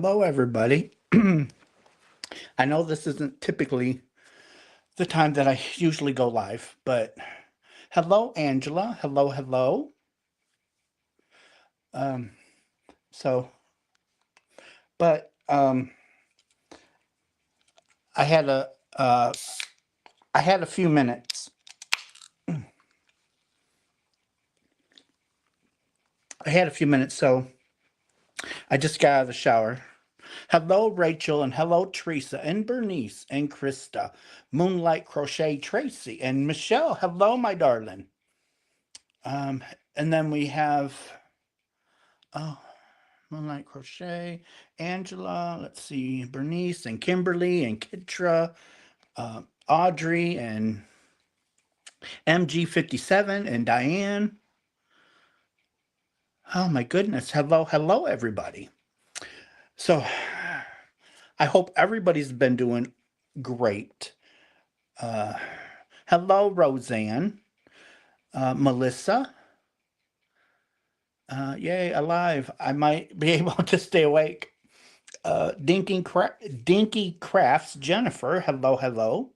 Hello, everybody. I know this isn't typically the time that I usually go live, but hello, Angela. Hello, hello. Um, so, but I had a uh, I had a few minutes. I had a few minutes, so I just got out of the shower. Hello, Rachel, and hello, Teresa, and Bernice, and Krista, Moonlight Crochet Tracy, and Michelle. Hello, my darling. Um, and then we have oh, Moonlight Crochet, Angela, let's see, Bernice and Kimberly and Kitra, Audrey and MG57 and Diane. Oh my goodness. Hello, hello, everybody. So I hope everybody's been doing great. Uh, hello, Roseanne, Melissa. Yay, alive. I might be able to stay awake. Dinky Crafts, Jennifer. Hello, hello.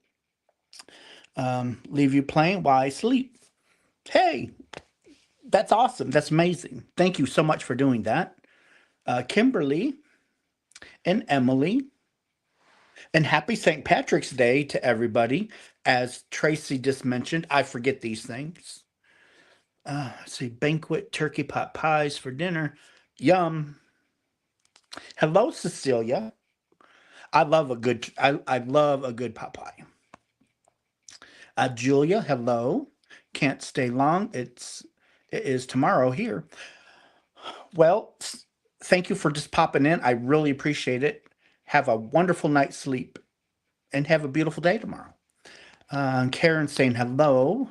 Leave you playing while I sleep. Hey, that's awesome. That's amazing. Thank you so much for doing that. Kimberly and Emily. And happy St. Patrick's Day to everybody. As Tracy just mentioned, I forget these things. Let's see, banquet turkey pot pies for dinner. Yum. Hello, Cecilia. I love a good pot pie. Julia, hello. Can't stay long. It is tomorrow here. Well, thank you for just popping in. I really appreciate it. Have a wonderful night's sleep and have a beautiful day tomorrow. Karen saying hello.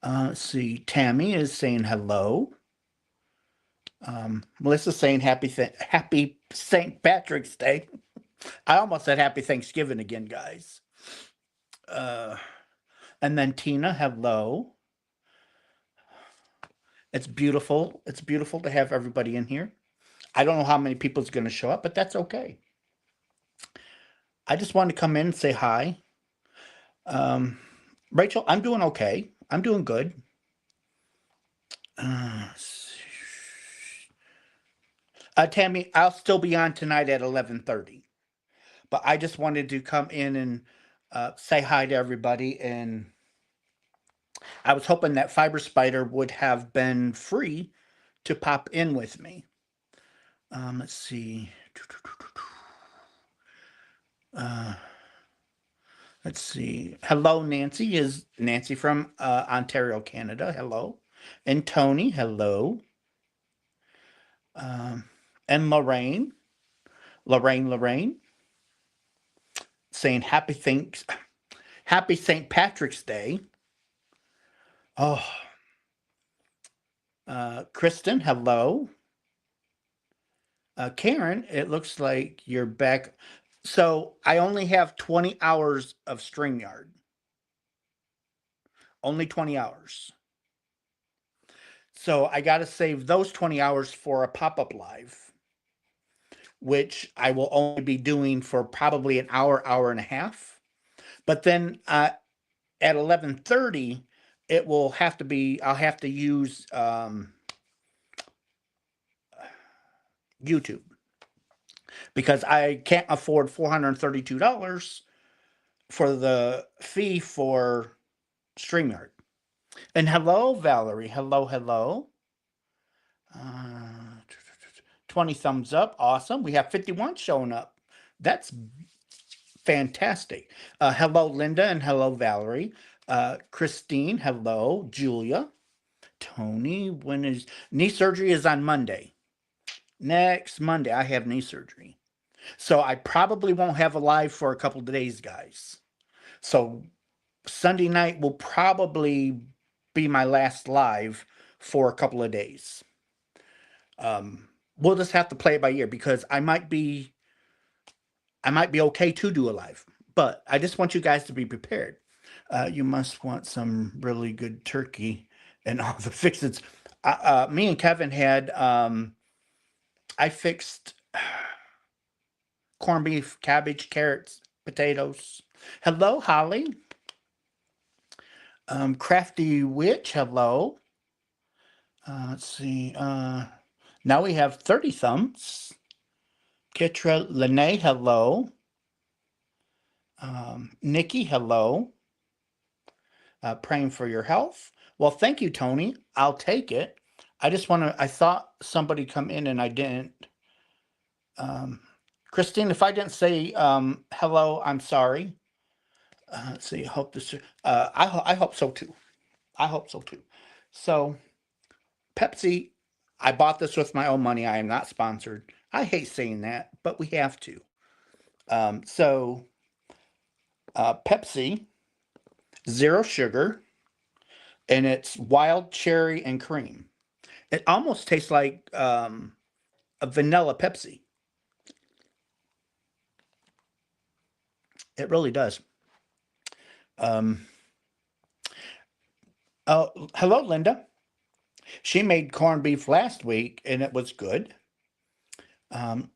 Let's see. Tammy is saying hello. Melissa saying happy St. Patrick's Day. I almost said happy Thanksgiving again, guys. Uh, and then Tina, hello. It's beautiful. It's beautiful to have everybody in here. I don't know how many people's going to show up, but that's okay. I just wanted to come in and say hi. Um, Rachel, I'm doing okay. I'm doing good. Uh, Tammy, I'll still be on tonight at 11:30, but I just wanted to come in and say hi to everybody. And I was hoping that Fiber Spider would have been free to pop in with me. Let's see. Uh, let's see. Hello, Nancy. Is Nancy from Ontario, Canada? Hello. And Tony, hello. Um, and Lorraine, saying happy St. Patrick's Day. Oh, Kristen, hello. Karen, it looks like you're back. So I only have 20 hours of StreamYard. Only 20 hours. So I got to save those 20 hours for a pop up live, which I will only be doing for probably an hour, hour and a half. But then at 11:30, it will have to be. I'll have to use YouTube because I can't afford $432 for the fee for StreamYard. And hello, Valerie. Hello, hello. Uh, 20 thumbs up. Awesome. We have 51 showing up. That's fantastic. Hello, Linda, and hello, Valerie. Christine, hello. Julia. Tony, when is knee surgery is on Monday. Next Monday, I have knee surgery. So I probably won't have a live for a couple of days, guys. So Sunday night will probably be my last live for a couple of days. We'll just have to play it by ear because I might be okay to do a live, but I just want you guys to be prepared. You must want some really good turkey and all the fixins. Me and Kevin had I fixed corned beef, cabbage, carrots, potatoes. Hello, Holly. Crafty Witch, hello. Let's see. Now we have 30 thumbs. Kitra Lene, hello. Nikki, hello. Praying for your health. Well, thank you, Tony. I'll take it. I just want to, I thought somebody come in and I didn't. Christine, if I didn't say hello, I'm sorry. Let's see. I hope this. I hope so too. I hope so too. So, Pepsi, I bought this with my own money. I am not sponsored. I hate saying that, but we have to. Pepsi, zero sugar, and it's wild cherry and cream. It almost tastes like a vanilla Pepsi. It really does. Um, oh, hello, Linda. She made corned beef last week, and it was good.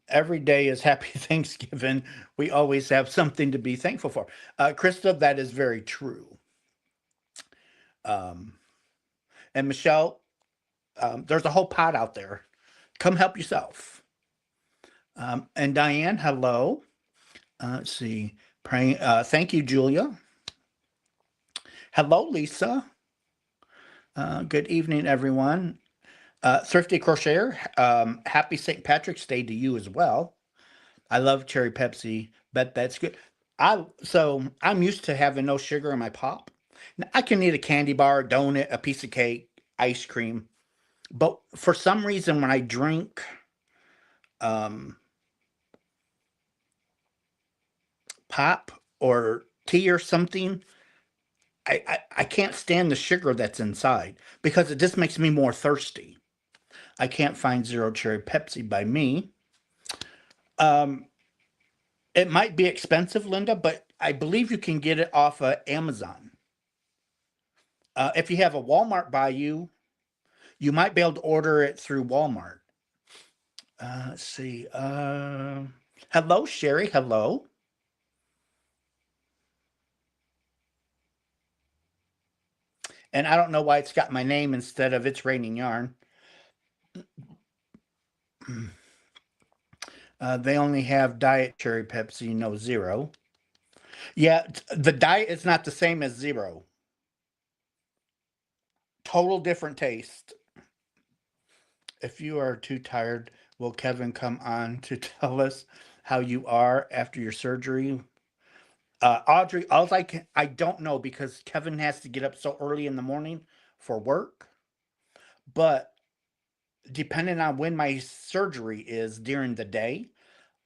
Every day is Happy Thanksgiving. We always have something to be thankful for. Krista, that is very true. Um, and Michelle, there's a whole pot out there. Come help yourself. And Diane, hello. Let's see. Praying. Thank you, Julia. Hello, Lisa. Good evening, everyone. Thrifty Crocheter, happy St. Patrick's Day to you as well. I love cherry Pepsi, but that's good. I'm used to having no sugar in my pop. Now, I can eat a candy bar, a donut, a piece of cake, ice cream, but for some reason when I drink um, pop or tea or something, I can't stand the sugar that's inside because it just makes me more thirsty. I can't find zero cherry Pepsi by me. Um, it might be expensive, Linda, but I believe you can get it off of Amazon. If you have a Walmart by you, you might be able to order it through Walmart. Let's see. Hello, Sherry. Hello. And I don't know why it's got my name instead of It's Raining Yarn. They only have Diet Cherry Pepsi, no zero. Yeah, the diet is not the same as zero. Total different taste. If you are too tired, will Kevin come on to tell us how you are after your surgery? Audrey, I don't know because Kevin has to get up so early in the morning for work. But depending on when my surgery is during the day,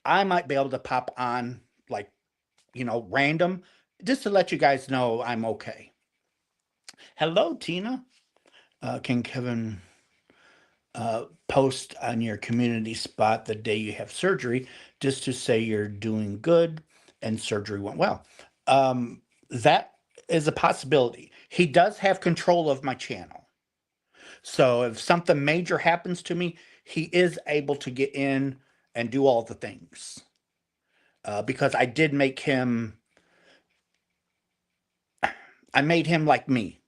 I might be able to pop on like, random, just to let you guys know I'm okay. Hello, Tina. Can Kevin post on your community spot the day you have surgery just to say you're doing good and surgery went well? That is a possibility. He does have control of my channel. So if something major happens to me, he is able to get in and do all the things. Because I made him like me.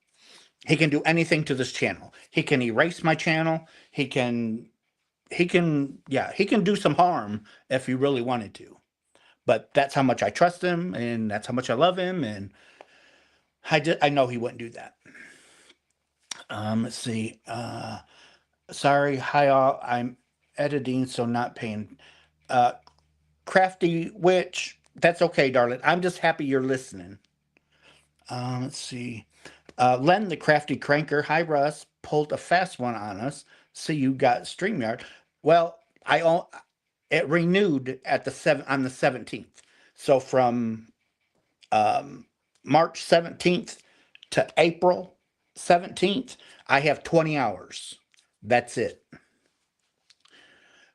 He can do anything to this channel. He can erase my channel. He can do some harm if he really wanted to. But that's how much I trust him, and that's how much I love him, and I know he wouldn't do that. Let's see. Sorry, hi all. I'm editing, so not paying. Uh, Crafty Witch, that's okay, darling. I'm just happy you're listening. Let's see. Len the Crafty Cranker, hi Russ, pulled a fast one on us. So you got StreamYard. Well, it renewed at on the 17th. So from um, March 17th to April 17th, I have 20 hours. That's it.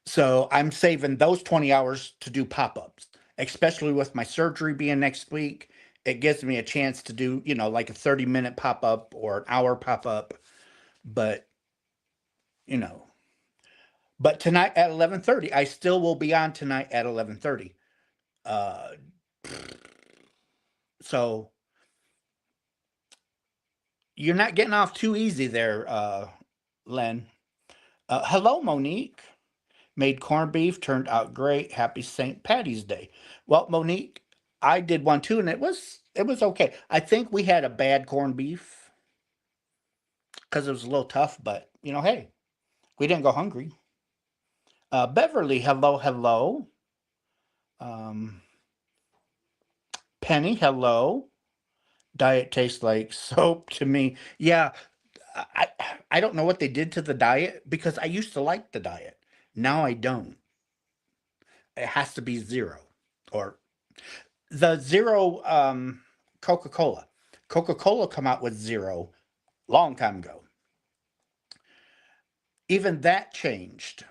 So I'm saving those 20 hours to do pop-ups, especially with my surgery being next week. It gives me a chance to do, like a 30-minute pop-up or an hour pop-up. But, you know, but tonight at 11:30, I still will be on tonight at 11:30. Uh, so you're not getting off too easy there, Len. Hello, Monique. Made corned beef, turned out great. Happy St. Patty's Day. Well, Monique, I did one too, and it was okay. I think we had a bad corned beef because it was a little tough, but hey, we didn't go hungry. Beverly, hello, hello. Um, Penny, hello. Diet tastes like soap to me. Yeah, I I don't know what they did to the diet because I used to like the diet. Now I don't. It has to be zero or the zero Coca-Cola. Coca-Cola come out with zero long time ago. Even that changed.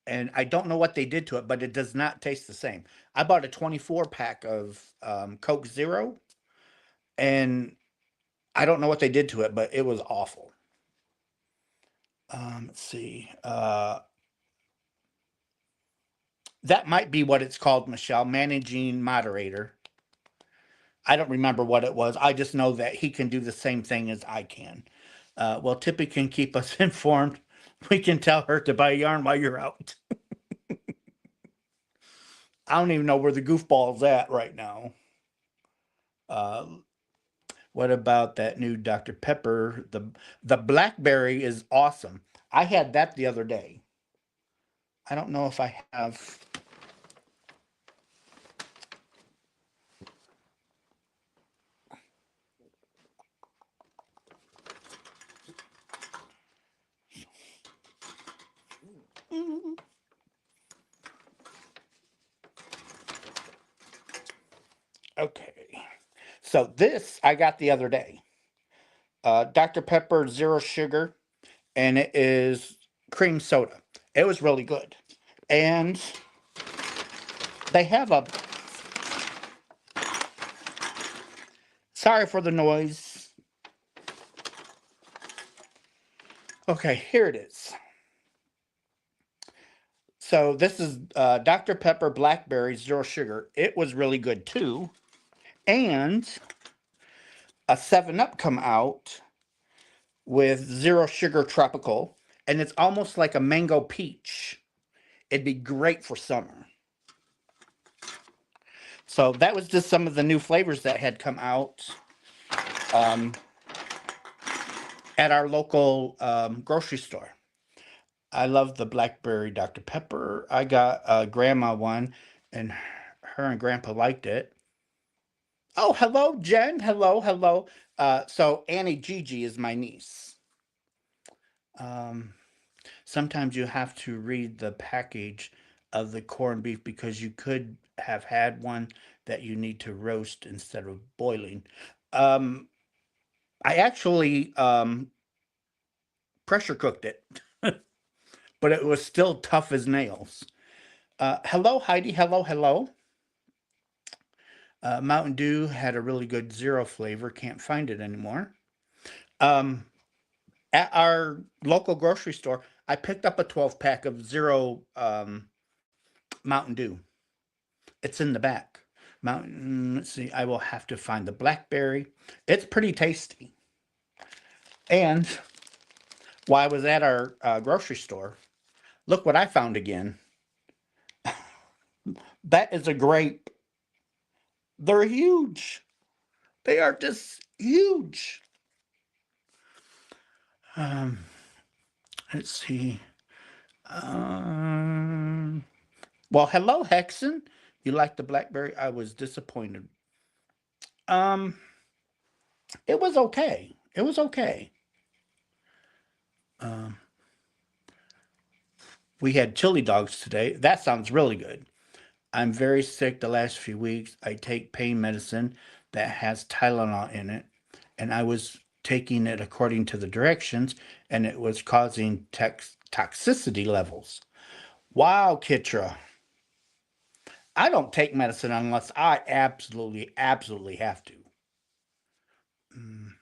And I don't know what they did to it, but it does not taste the same. I bought a 24 pack of Coke Zero, and I don't know what they did to it, but it was awful. Let's see. That might be what it's called, Michelle, managing moderator. I don't remember what it was. I just know that he can do the same thing as I can. Well, Tippy can keep us informed. We can tell her to buy yarn while you're out. I don't even know where the goofball's at right now. Uh, what about that new Dr. Pepper? The blackberry is awesome. I had that the other day. I don't know if I have. Okay. So this I got the other day. Dr. Pepper zero sugar, and it is cream soda. It was really good. And they have a, sorry for the noise. Okay, here it is. So this is Dr. Pepper Blackberry Zero Sugar. It was really good too. And a 7 Up come out with Zero Sugar Tropical. And it's almost like a mango peach. It'd be great for summer. So that was just some of the new flavors that had come out um, at our local grocery store. I love the blackberry Dr. Pepper. I got a grandma one, and her and grandpa liked it. Oh, hello, Jen. Hello, hello. So Annie Gigi is my niece. Um, Sometimes you have to read the package of the corned beef because you could have had one that you need to roast instead of boiling. Um, I actually pressure cooked it, but it was still tough as nails. Hello, Heidi. Hello, hello. Mountain Dew had a really good zero flavor. Can't find it anymore. Um, at our local grocery store, I picked up a 12 pack of zero Mountain Dew. It's in the back. Let's see, I will have to find the blackberry. It's pretty tasty. And while I was at our grocery store, look what I found again. That is a grape. They're huge. They are just huge. Um, let's see. Um, well, hello, Hexen. You like the blackberry? I was disappointed. Um, it was okay. It was okay. Um, we had chili dogs today. That sounds really good. I'm very sick the last few weeks. I take pain medicine that has Tylenol in it, and I was taking it according to the directions, and it was causing toxicity levels. Wow, Kitra. I don't take medicine unless I absolutely, absolutely have to. Mm.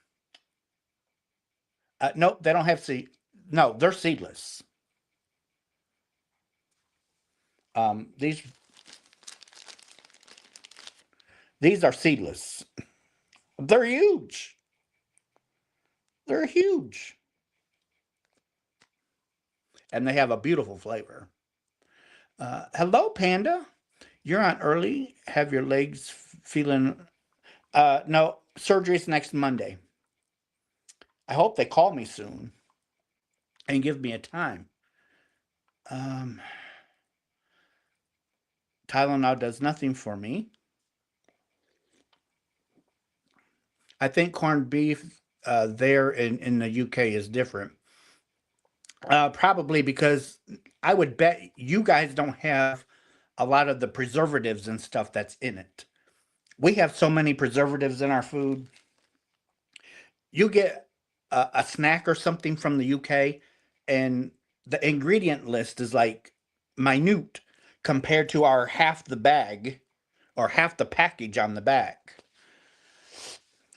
Nope, they don't have seed. No, they're seedless. Um, these these are seedless. They're huge. They're huge, and they have a beautiful flavor. Hello, Panda. You're on early. Have your legs feeling? No, surgery's next Monday. I hope they call me soon and give me a time. Um, Tylenol does nothing for me. I think corned beef there in the UK is different. Probably because I would bet you guys don't have a lot of the preservatives and stuff that's in it. We have so many preservatives in our food. You get a snack or something from the UK, and the ingredient list is like minute compared to our half the bag or half the package on the back.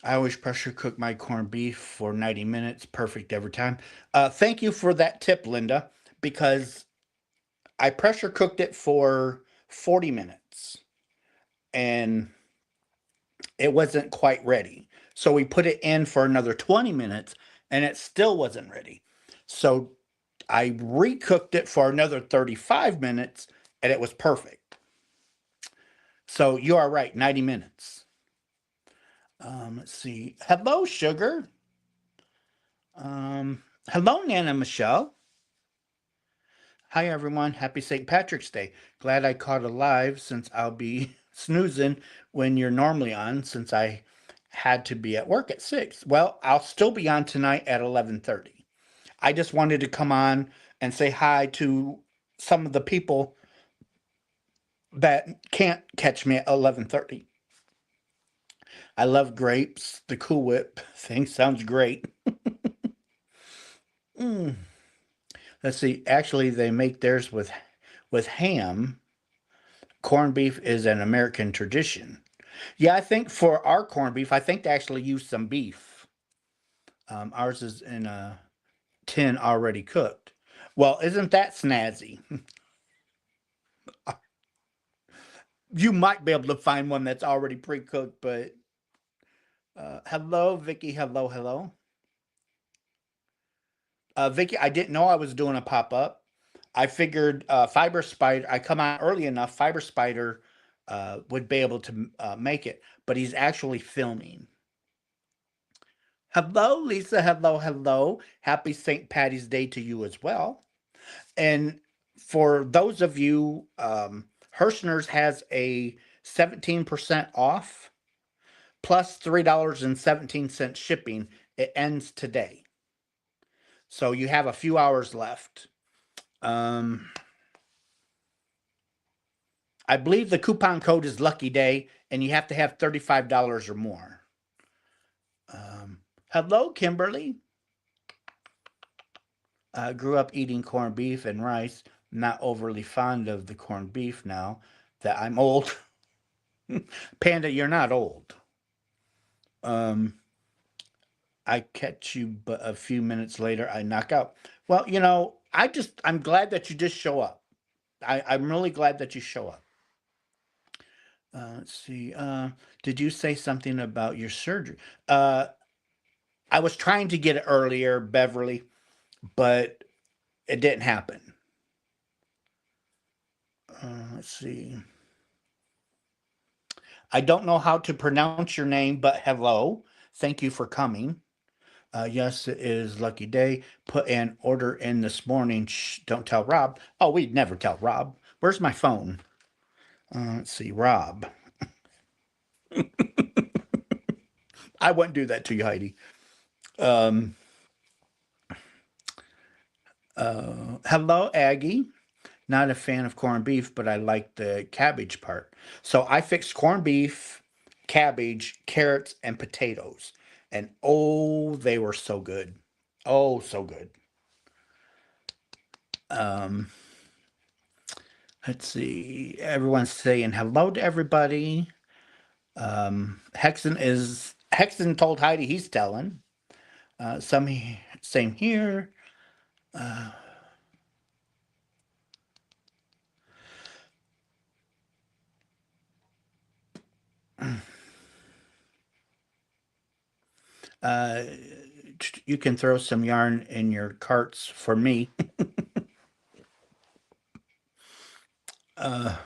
I always pressure cook my corned beef for 90 minutes. Perfect every time. Thank you for that tip, Linda, because I pressure cooked it for 40 minutes and it wasn't quite ready. So we put it in for another 20 minutes and it still wasn't ready. So I recooked it for another 35 minutes and it was perfect. So you are right, 90 minutes. Let's see. Hello, Sugar. Hello, Nana Michelle. Hi, everyone. Happy St. Patrick's Day. Glad I caught a live since I'll be snoozing when you're normally on since I had to be at work at 6. Well, I'll still be on tonight at 11:30. I just wanted to come on and say hi to some of the people that can't catch me at 11:30. I love grapes. The Cool Whip thing sounds great. Mm. Let's see. Actually, they make theirs with ham. Corned beef is an American tradition. Yeah, I think for our corned beef, I think they actually use some beef. Ours is in a tin already cooked. Well, isn't that snazzy? You might be able to find one that's already pre-cooked, but hello, Vicky. Hello, hello. Vicky, I didn't know I was doing a pop-up. I figured Fiber Spider, I come on early enough, Fiber Spider would be able to make it, but he's actually filming. Hello, Lisa. Hello, hello. Happy St. Patty's Day to you as well. And for those of you, Herrschners has a 17% off plus $3.17 shipping. It ends today. So you have a few hours left. Um, I believe the coupon code is Lucky Day, and you have to have $35 or more. Hello, Kimberly. Grew up eating corned beef and rice. Not overly fond of the corned beef now that I'm old. Panda, you're not old. Um, I catch you, but a few minutes later I knock out. Well, I'm glad that you just show up. I'm really glad that you show up. Let's see. Did you say something about your surgery? Uh, I was trying to get it earlier, Beverly, but it didn't happen. Let's see. I don't know how to pronounce your name, but hello. Thank you for coming. Yes, it is lucky day. Put an order in this morning. Shh, don't tell Rob. Oh, we'd never tell Rob. Where's my phone? Let's see, Rob. I wouldn't do that to you, Heidi. Um, Hello, Aggie. Not a fan of corned beef, but I like the cabbage part. So I fixed corned beef, cabbage, carrots, and potatoes. And oh, they were so good. Oh, so good. Um, let's see. Everyone's saying hello to everybody. Hexen told Heidi he's telling. Same here. Uh, Uh, you can throw some yarn in your carts for me. uh,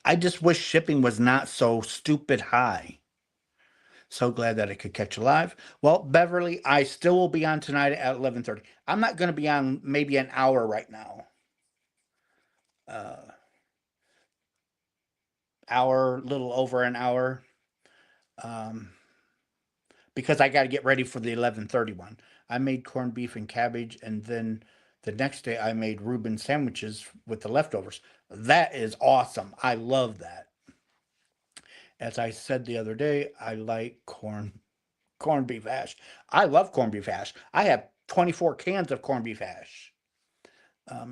I just wish shipping was not so stupid high. So glad that I could catch you live. Well, Beverly, I still will be on tonight at 11:30. I'm not going to be on maybe an hour right now. Uh, hour, little over an hour. Um, because I got to get ready for the 11:30 one. I made corned beef and cabbage, and then the next day I made Reuben sandwiches with the leftovers. That is awesome. I love that. As I said the other day, I like corned beef hash. I love corned beef hash. I have 24 cans of corned beef hash.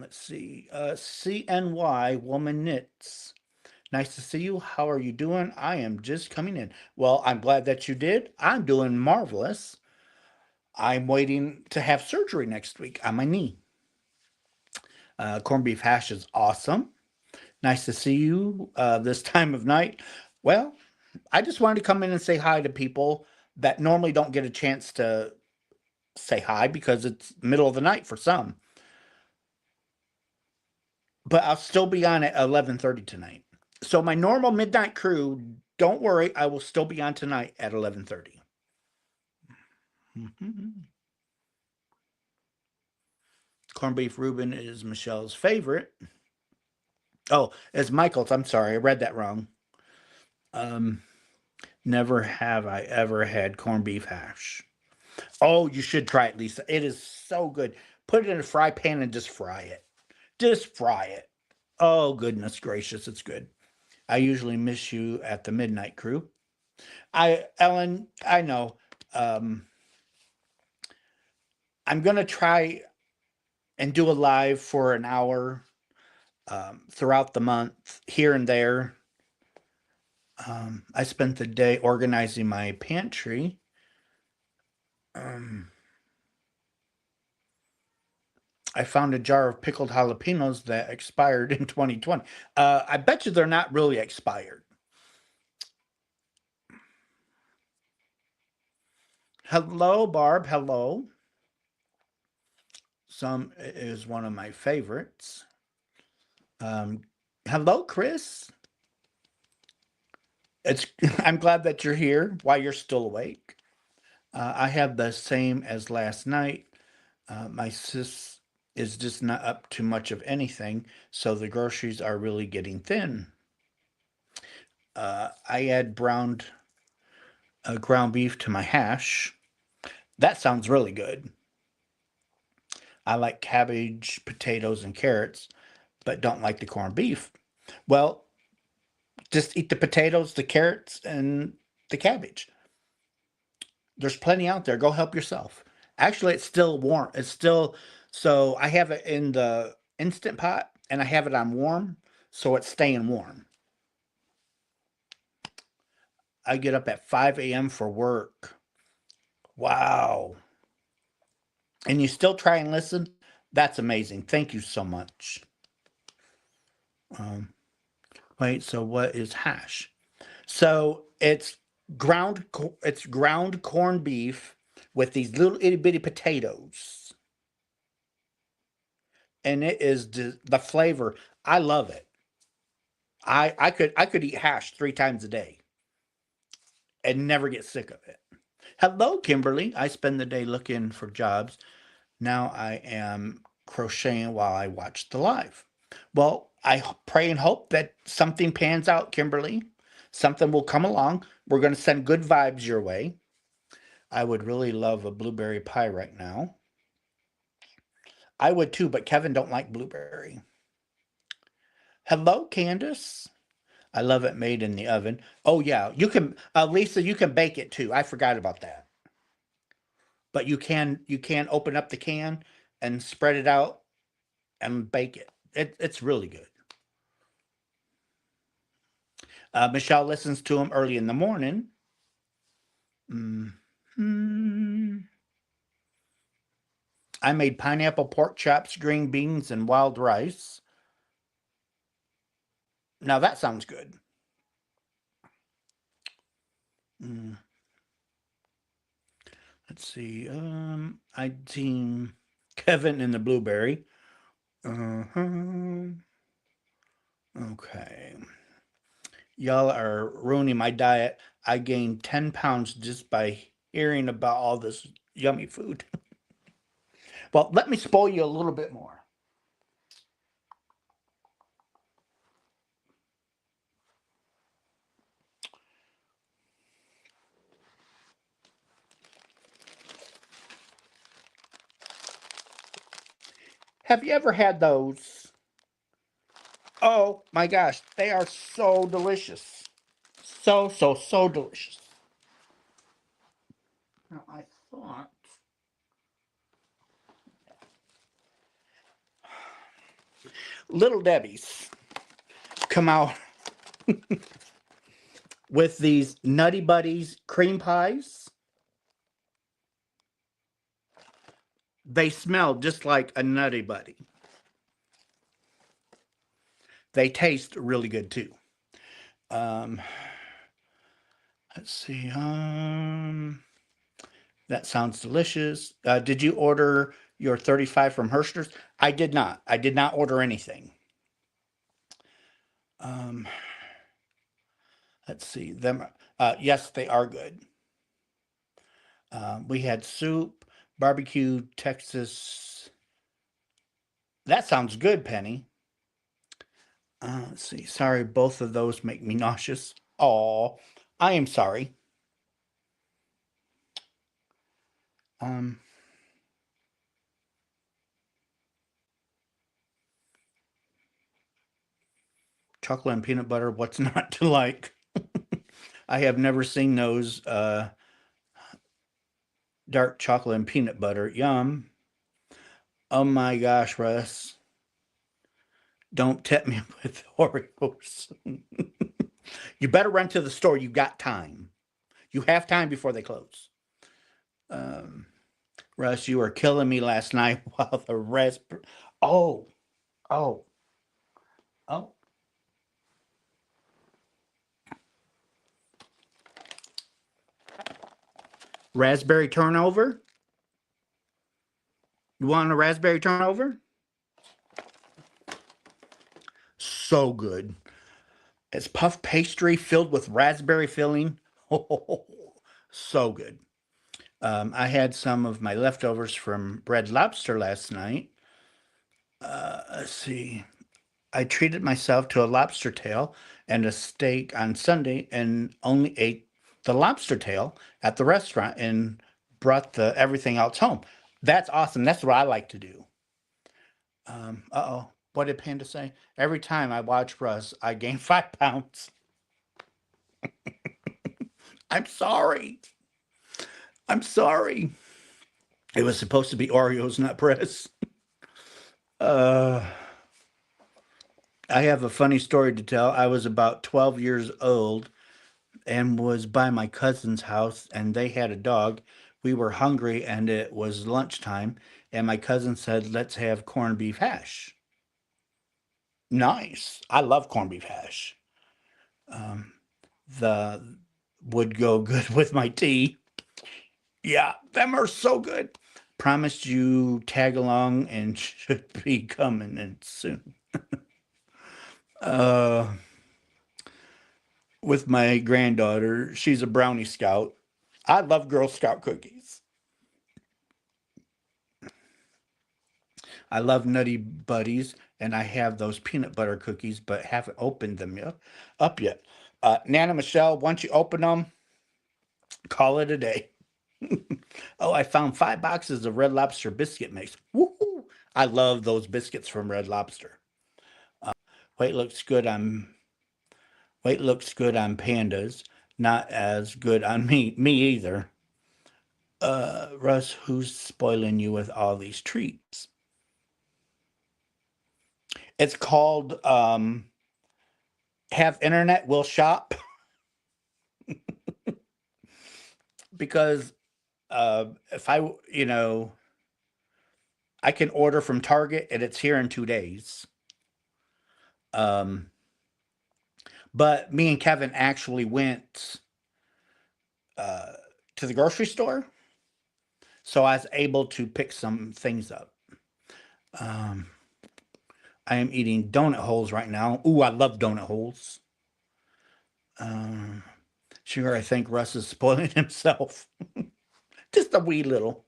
Let's see. CNY Woman Knits. Nice to see you. How are you doing? I am just coming in. Well, I'm glad that you did. I'm doing marvelous. I'm waiting to have surgery next week on my knee. Corned beef hash is awesome. Nice to see you this time of night. Well, I just wanted to come in and say hi to people that normally don't get a chance to say hi because it's middle of the night for some. But I'll still be on at 11:30 tonight. So my normal midnight crew, don't worry, I will still be on tonight at 11:30. Mhm. Corned beef Reuben is Michelle's favorite. Oh, it's Michael's. I'm sorry, I read that wrong. Um, Never have I ever had corned beef hash. Oh, you should try it, Lisa. It is so good. Put it in a fry pan and just fry it. Just fry it. Oh, goodness gracious, it's good. I usually miss you at the midnight crew. Ellen, I know. Um, I'm gonna try and do a live for an hour throughout the month, here and there. I spent the day organizing my pantry. Um, I found a jar of pickled jalapenos that expired in 2020. I bet you they're not really expired. Hello, Barb. Hello. Some is one of my favorites. Um, Hello, Chris. It's I'm glad that you're here while you're still awake. I have the same as last night. My sis is just not up to much of anything, so the groceries are really getting thin. I add browned ground beef to my hash. That sounds really good. I like cabbage, potatoes, and carrots, but don't like the corned beef. Well, just eat the potatoes, the carrots, and the cabbage. There's plenty out there. Go help yourself. Actually, it's still warm. It's still so I have it in the instant pot and I have it on warm, so it's staying warm. I get up at 5 a.m. for work. Wow. And you still try and listen? That's amazing. Thank you so much. Um, wait, so what is hash? So it's ground corned beef with these little itty bitty potatoes. And it is the flavor. I love it. I could eat hash 3 times a day and never get sick of it. Hello, Kimberly. I spend the day looking for jobs. Now I am crocheting while I watch the live. Well, pray and hope that something pans out, Kimberly. Something will come along. We're going to send good vibes your way. I would really love a blueberry pie right now. I would too, but Kevin don't like blueberry. Hello, Candace. I love it made in the oven. Oh yeah, you can, Lisa. You can bake it too. I forgot about that. But you can open up the can and spread it out and bake it. It's really good. Michelle listens to him early in the morning. Mm. I made pineapple pork chops, green beans, and wild rice. Now that sounds good. Mm, let's see. I team Kevin in the blueberry. Uh-huh. Okay. Y'all are ruining my diet. I gained 10 pounds just by hearing about all this yummy food. Well, let me spoil you a little bit more. Have you ever had those? Oh my gosh, they are so delicious. So, so, so delicious. Now, I thought Little Debbie's come out with these Nutty Buddies cream pies. They smell just like a Nutty Buddy. They taste really good too. Um, let's see. That sounds delicious. Did you order your 35 from Herrschners? I did not. I did not order anything. Um, let's see. Them. Yes, they are good. We had soup, barbecue, Texas. That sounds good, Penny. Let's see. Sorry, both of those make me nauseous. Oh, I am sorry. Um, chocolate and peanut butter. What's not to like? I have never seen those. Dark chocolate and peanut butter. Yum. Oh my gosh, Russ. Don't tempt me with Oreos. You better run to the store. You got time. You have time before they close. Um, Russ, you were killing me last night while the rest. Oh, oh, oh. Raspberry turnover? You want a raspberry turnover? So good. It's puff pastry filled with raspberry filling. Oh, so good. I had some of my leftovers from Red Lobster last night. Let's see. I treated myself to a lobster tail and a steak on Sunday and only ate the lobster tail at the restaurant and brought the everything else home. That's awesome. That's what I like to do. Uh-oh. What did Panda say? Every time I watch Russ, I gain 5 pounds. I'm sorry. I'm sorry. It was supposed to be Oreos, not Press. Uh, I have a funny story to tell. I was about 12 years old and was by my cousin's house, and they had a dog. We were hungry, and it was lunchtime, and my cousin said, "Let's have corned beef hash." Nice. I love corned beef hash. Um, the would go good with my tea. Yeah, them are so good. Promised you tag along and should be coming in soon. Uh, with my granddaughter, she's a brownie scout. I love Girl Scout cookies. I love Nutty Buddies, and I have those peanut butter cookies, but haven't opened them up yet. Nana Michelle, once you open them, call it a day. Oh, I found 5 boxes of Red Lobster biscuit mix. Woohoo! I love those biscuits from Red Lobster. Weight looks good on weight looks good on pandas, not as good on me either. Russ, who's spoiling you with all these treats? It's called Have Internet Will Shop because if I can order from Target and it's here in 2 days. Um, but me and Kevin actually went uh, to the grocery store, so I was able to pick some things up. Um, I am eating donut holes right now. Ooh, I love donut holes. Um, sure, I think Russ is spoiling himself. Just a wee little.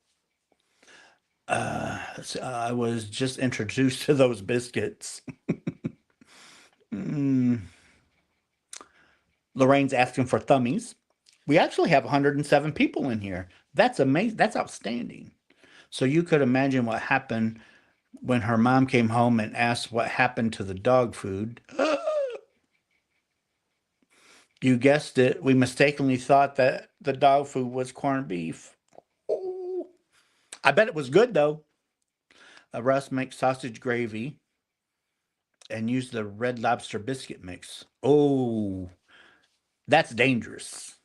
So I was just introduced to those biscuits. Mm, Lorraine's asking for thummies. We actually have 107 people in here. That's amazing. That's outstanding. So you could imagine what happened when her mom came home and asked what happened to the dog food. You guessed it. We mistakenly thought that the dog food was corned beef. Oh, I bet it was good though. Russ makes sausage gravy and use the red lobster biscuit mix. Oh, that's dangerous.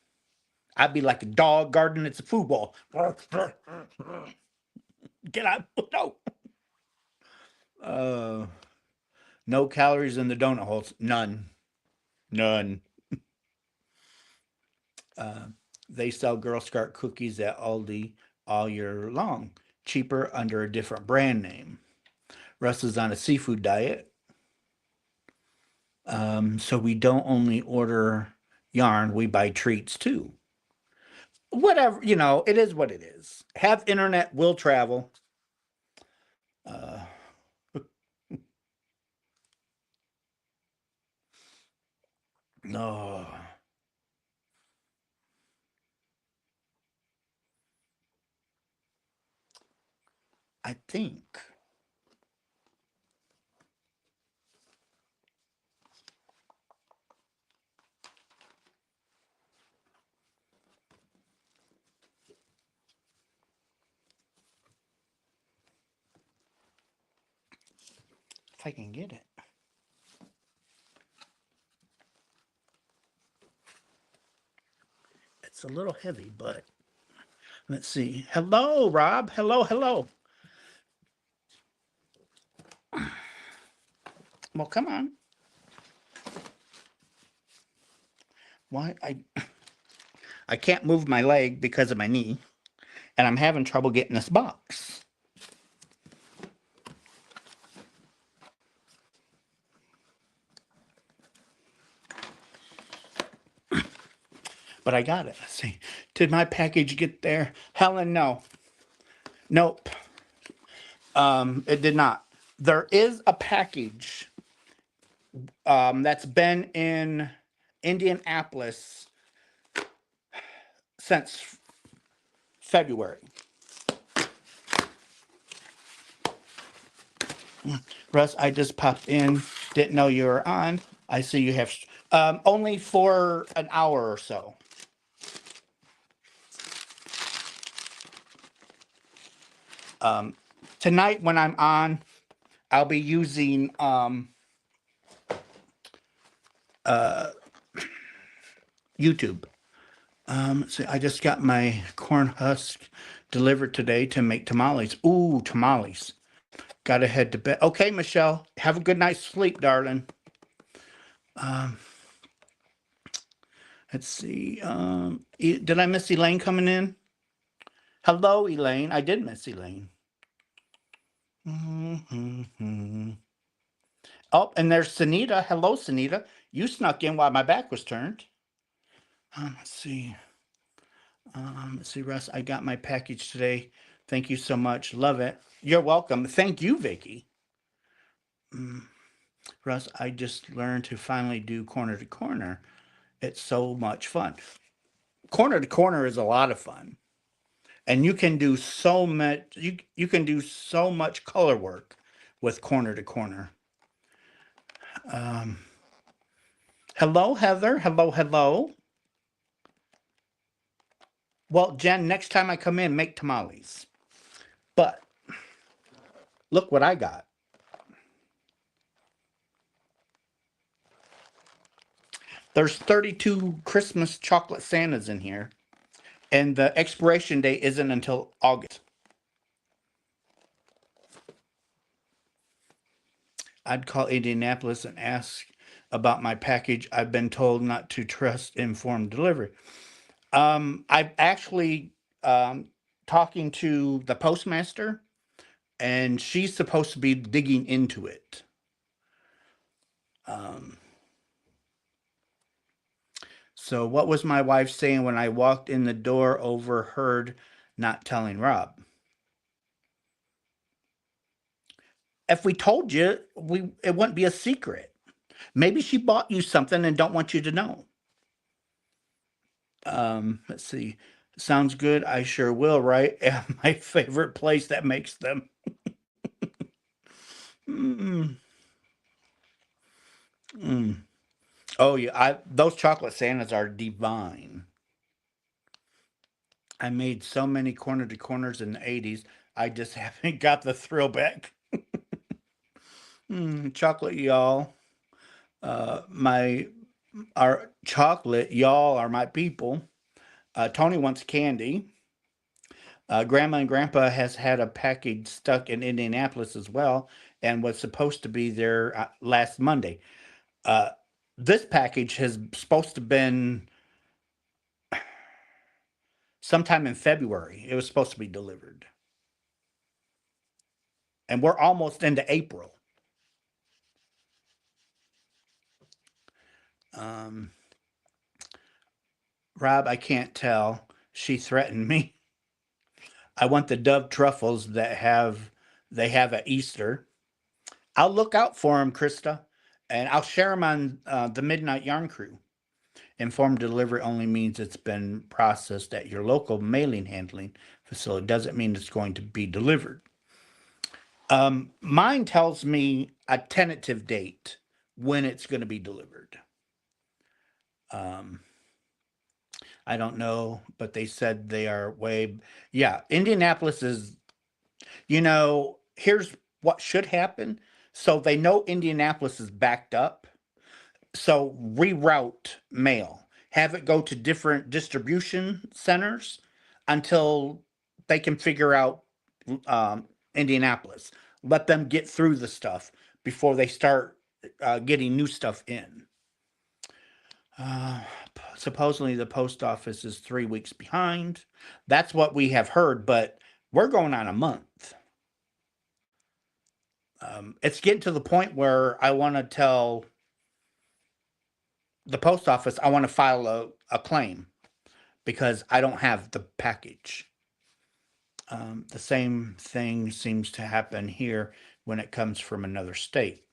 I'd be like a dog guarding its food ball. Get out. No. Uh, no calories in the donut holes. None. None. Uh, they sell Girl Scout cookies at Aldi all year long. Cheaper under a different brand name. Russ is on a seafood diet. So we don't only order yarn, we buy treats too. Whatever, it is what it is. Have internet, will travel. Uh, no, I think. If I can get it. It's a little heavy, but let's see. Hello, Rob. Hello, hello. Well, come on. Why I can't move my leg because of my knee, and I'm having trouble getting this box. But I got it. Let's see. Did my package get there? Helen, no. Nope. It did not. There is a package that's been in Indianapolis since February. Russ, I just popped in. Didn't know you were on. I see you have only for an hour or so. Tonight when I'm on, I'll be using YouTube. So I just got my corn husk delivered today to make tamales. Ooh, tamales. Gotta head to bed. Okay, Michelle. Have a good night's sleep, darling. Let's see. Did I miss Elaine coming in? Hello, Elaine. I did miss Elaine. Oh, and there's Sunita. Hello, Sunita. You snuck in while my back was turned. Let's see. Let's see, Russ. I got my package today. Thank you so much. Love it. You're welcome. Thank you, Vicky. Russ, I just learned to finally do corner to corner. It's so much fun. Corner to corner is a lot of fun. And you can do so much you can do so much color work with corner to corner. Hello, Heather. Hello, hello. Well, Jen, next time I come in, make tamales. But look what I got. There's 32 Christmas chocolate Santas in here, and the expiration date isn't until August. I'd call Indianapolis and ask about my package. I've been told not to trust informed delivery. I'm actually talking to the postmaster, and she's supposed to be digging into it. Um, so, what was my wife saying when I walked in the door? Overheard, not telling Rob. If we told you, it wouldn't be a secret. Maybe she bought you something and don't want you to know. Let's see. Sounds good. I sure will. Right? My favorite place that makes them. Mm, mm. Oh yeah, those chocolate Santas are divine. I made so many corner to corners in the '80s. I just haven't got the thrill back. Chocolate, y'all. My our chocolate, y'all are my people. Tony wants candy. Grandma and Grandpa has had a package stuck in Indianapolis as well, and was supposed to be there last Monday. Uh, this package has supposed to been sometime in February. It was supposed to be delivered, and we're almost into April. Um, Rob, I can't tell. She threatened me. I want the Dove truffles they have at Easter. I'll look out for them, Krista, and I'll share them on the Midnight Yarn Crew. Informed delivery only means it's been processed at your local mailing handling facility. Doesn't mean it's going to be delivered. Mine tells me a tentative date when it's going to be delivered. Um, I don't know, but they said they are way. Yeah, Indianapolis is. Here's what should happen. So they know Indianapolis is backed up. So reroute mail, have it go to different distribution centers until they can figure out Indianapolis. Let them get through the stuff before they start getting new stuff in. Uh, Supposedly the post office is 3 weeks behind. That's what we have heard, but we're going on a month. It's getting to the point where I want to tell the post office I want to file a claim because I don't have the package. The same thing seems to happen here when it comes from another state.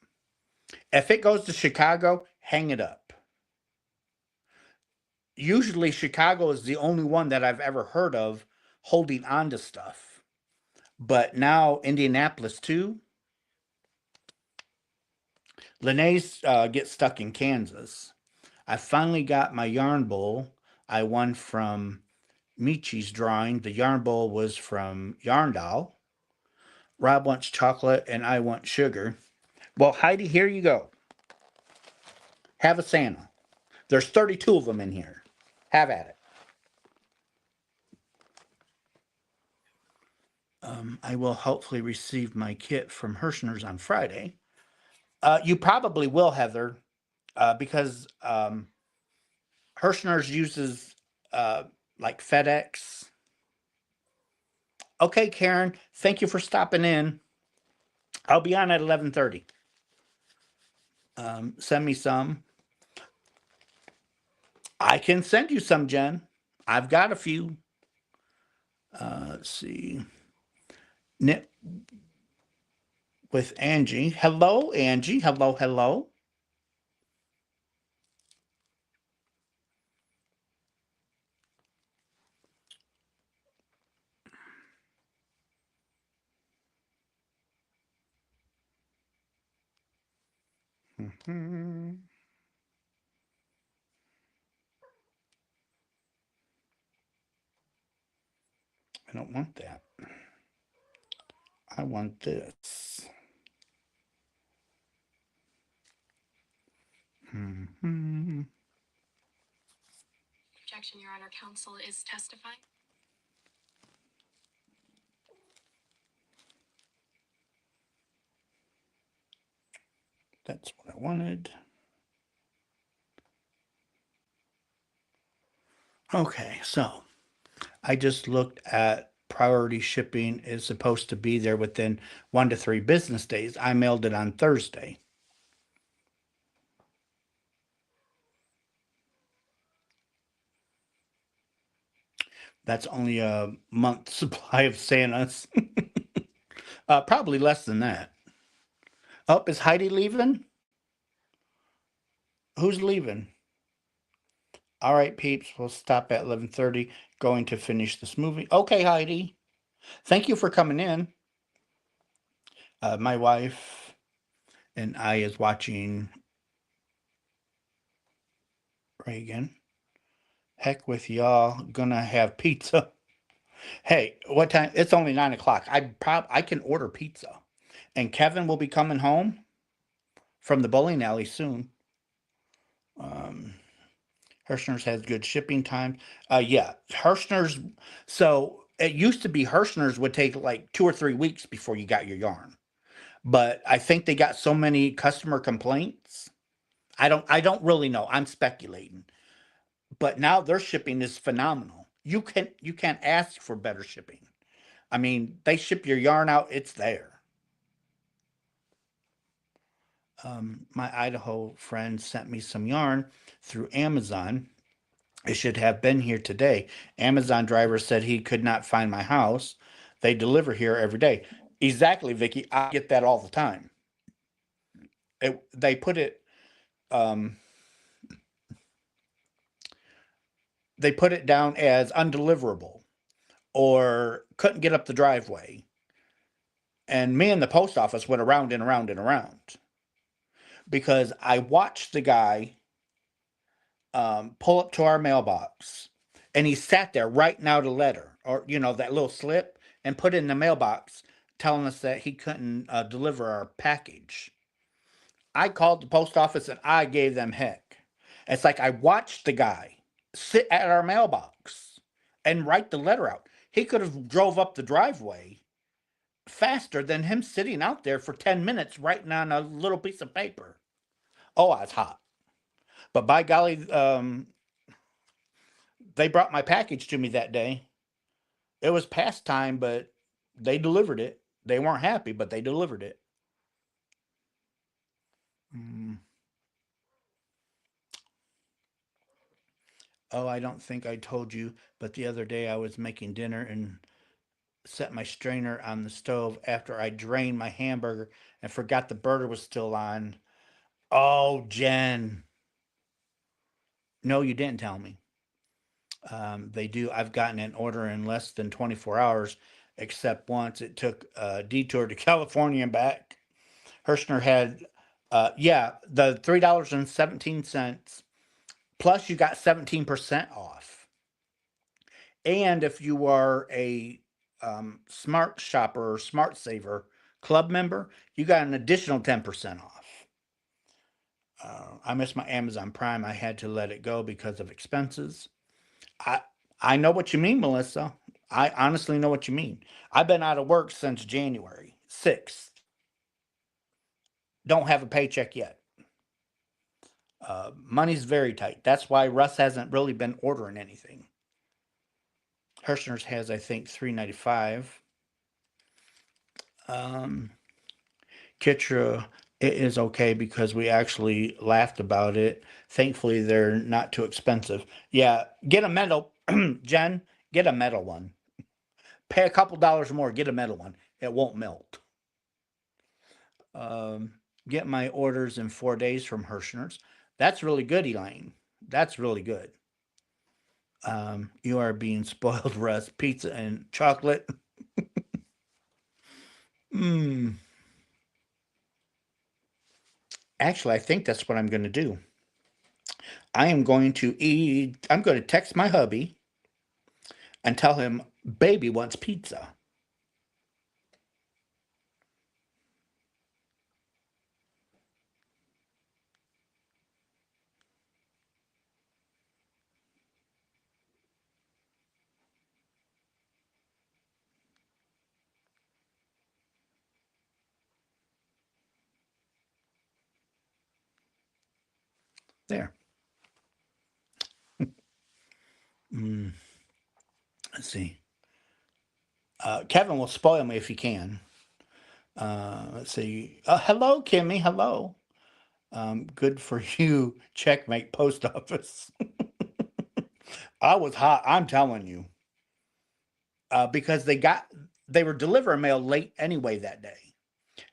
If it goes to Chicago, hang it up. Usually, Chicago is the only one that I've ever heard of holding on to stuff. But now, Indianapolis, too. Linnaeus gets stuck in Kansas. I finally got my yarn bowl I won from Michi's drawing. The yarn bowl was from Yarndal. Rob wants chocolate and I want sugar. Well, Heidi, here you go. Have a Santa. There's 32 of them in here. Have at it. I will hopefully receive my kit from Herrschners on Friday. You probably will, Heather, because Herrschners uses uh, like FedEx. Okay, Karen, thank you for stopping in. I'll be on at 11:30. Send me some. I can send you some, Jen. I've got a few. Let's see. Knit with Angie. Hello, Angie. Hello, hello. Mhm. I don't want that. I want this. Mhm. Objection, Your Honor. Counsel is testifying. That's what I wanted. Okay, so I just looked at priority shipping is supposed to be there within 1 to 3 business days. I mailed it on Thursday. That's only a month supply of Santas. Probably less than that. Oh, is Heidi leaving? Who's leaving? All right, peeps, we'll stop at 11:30. Going to finish this movie. Okay, Heidi. Thank you for coming in. My wife and I is watching Reagan. Heck with y'all. Gonna have pizza. Hey, what time? It's only 9 o'clock. I can order pizza, and Kevin will be coming home from the bowling alley soon. Um, Herrschners has good shipping time. Yeah, Herrschners. So it used to be Herrschners would take like 2 or 3 weeks before you got your yarn, but I think they got so many customer complaints. I don't really know. I'm speculating, but now their shipping is phenomenal. You can't ask for better shipping. I mean, they ship your yarn out, it's there. My Idaho friend sent me some yarn through Amazon. It should have been here today. Amazon driver said he could not find my house. They deliver here every day. Exactly, Vicky. I get that all the time. They put it. Um, they put it down as undeliverable or couldn't get up the driveway. And me and the post office went around and around and around because I watched the guy pull up to our mailbox, and he sat there writing out a letter or that little slip and put it in the mailbox, telling us that he couldn't deliver our package. I called the post office and I gave them heck. It's like I watched the guy sit at our mailbox and write the letter out. He could have drove up the driveway faster than him sitting out there for 10 minutes writing on a little piece of paper. Oh, I was hot. But by golly, they brought my package to me that day. It was past time, but they delivered it. They weren't happy, but they delivered it. Mm. Oh, I don't think I told you, but the other day I was making dinner and set my strainer on the stove after I drained my hamburger and forgot the burner was still on. Oh, Jen. No, you didn't tell me. They do. I've gotten an order in less than 24 hours, except once it took a detour to California and back. Herrschner had, yeah, the $3.17 plus you got 17% off. And if you are a smart shopper or smart saver club member, you got an additional 10% off. I missed my Amazon Prime. I had to let it go because of expenses. I I know what you mean, Melissa. I honestly know what you mean. I've been out of work since January 6th. Don't have a paycheck yet. Money's very tight. That's why Russ hasn't really been ordering anything. Herrschner's has, I think, 395. Um, Kitra, it is okay because we actually laughed about it. Thankfully, they're not too expensive. Yeah, get a metal, Jen. Get a metal one. Pay a couple dollars more. Get a metal one. It won't melt. Um, get my orders in 4 days from Herrschner's. That's really good, Elaine. That's really good. You are being spoiled, Russ. Pizza and chocolate. Mm. Actually, I think that's what I'm going to do. I am going to eat. I'm going to text my hubby and tell him baby wants pizza. There. Mm, let's see. Kevin will spoil me if he can. Let's see. Hello, Kimmy. Hello. Good for you. Checkmate post office. I was hot. I'm telling you. Because they were delivering mail late anyway that day,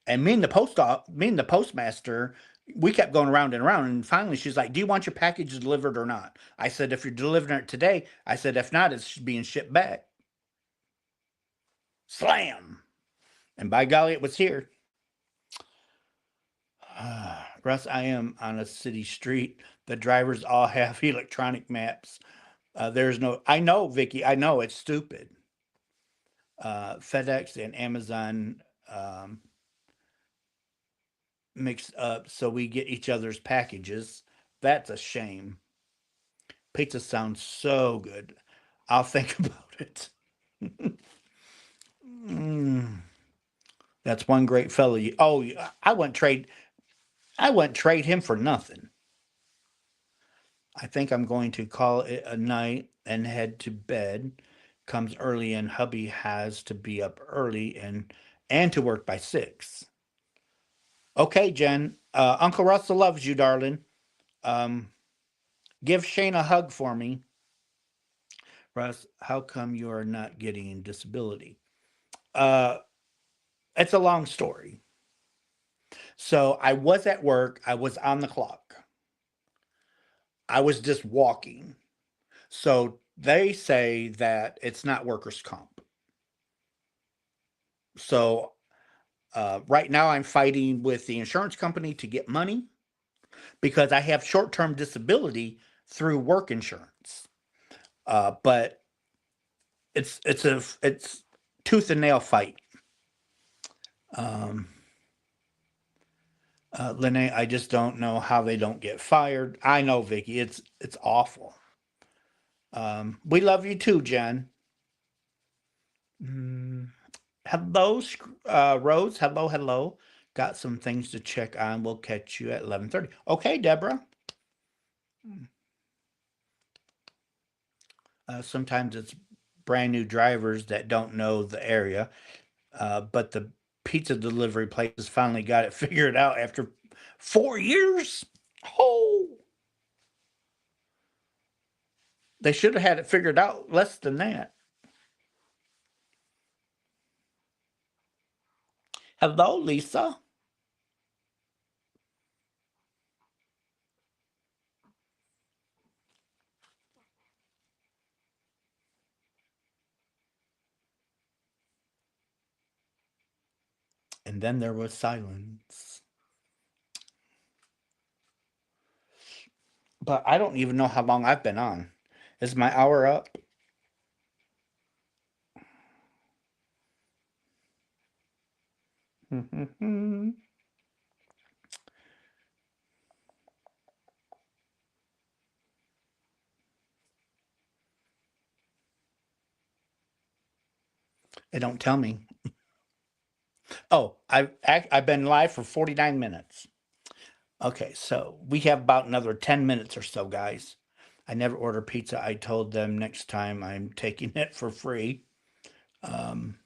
and me and the postmaster, we kept going around and around, and finally she's like, "Do you want your package delivered or not?" I said, "If you're delivering it today," I said, "If not, it's being shipped back." Slam, and by golly, it was here. Russ, I am on a city street. The drivers all have electronic maps. There's no. I know, Vicky. I know it's stupid. FedEx and Amazon mix up so we get each other's packages. That's a shame. Pizza sounds so good. I'll think about it. Mm, that's one great fellow. Oh, I wouldn't trade. I wouldn't trade him for nothing. I think I'm going to call it a night and head to bed. Comes early and hubby has to be up early and to work by 6. Okay, Jen. Uncle Russell loves you, darling. Um, give Shane a hug for me. Russ, how come you are not getting disability? Uh, it's a long story. So I was at work. I was on the clock. I was just walking. So they say that it's not workers' comp. So right now I'm fighting with the insurance company to get money because I have short-term disability through work insurance. But it's tooth and nail fight. Um, Lene, I just don't know how they don't get fired. I know, Vicky, it's awful. We love you too, Jen. Mm, hello, Rose. Hello, hello. Got some things to check on. We'll catch you at 11:30. Okay, Deborah. Sometimes it's brand new drivers that don't know the area, but the pizza delivery places finally got it figured out after 4 years. Oh, they should have had it figured out less than that. Hello, Lisa. And then there was silence. But I don't even know how long I've been on. Is my hour up? And don't tell me. Oh, I've been live for 49 minutes. Okay, so we have about another 10 minutes or so, guys. I never order pizza. I told them next time I'm taking it for free. Um,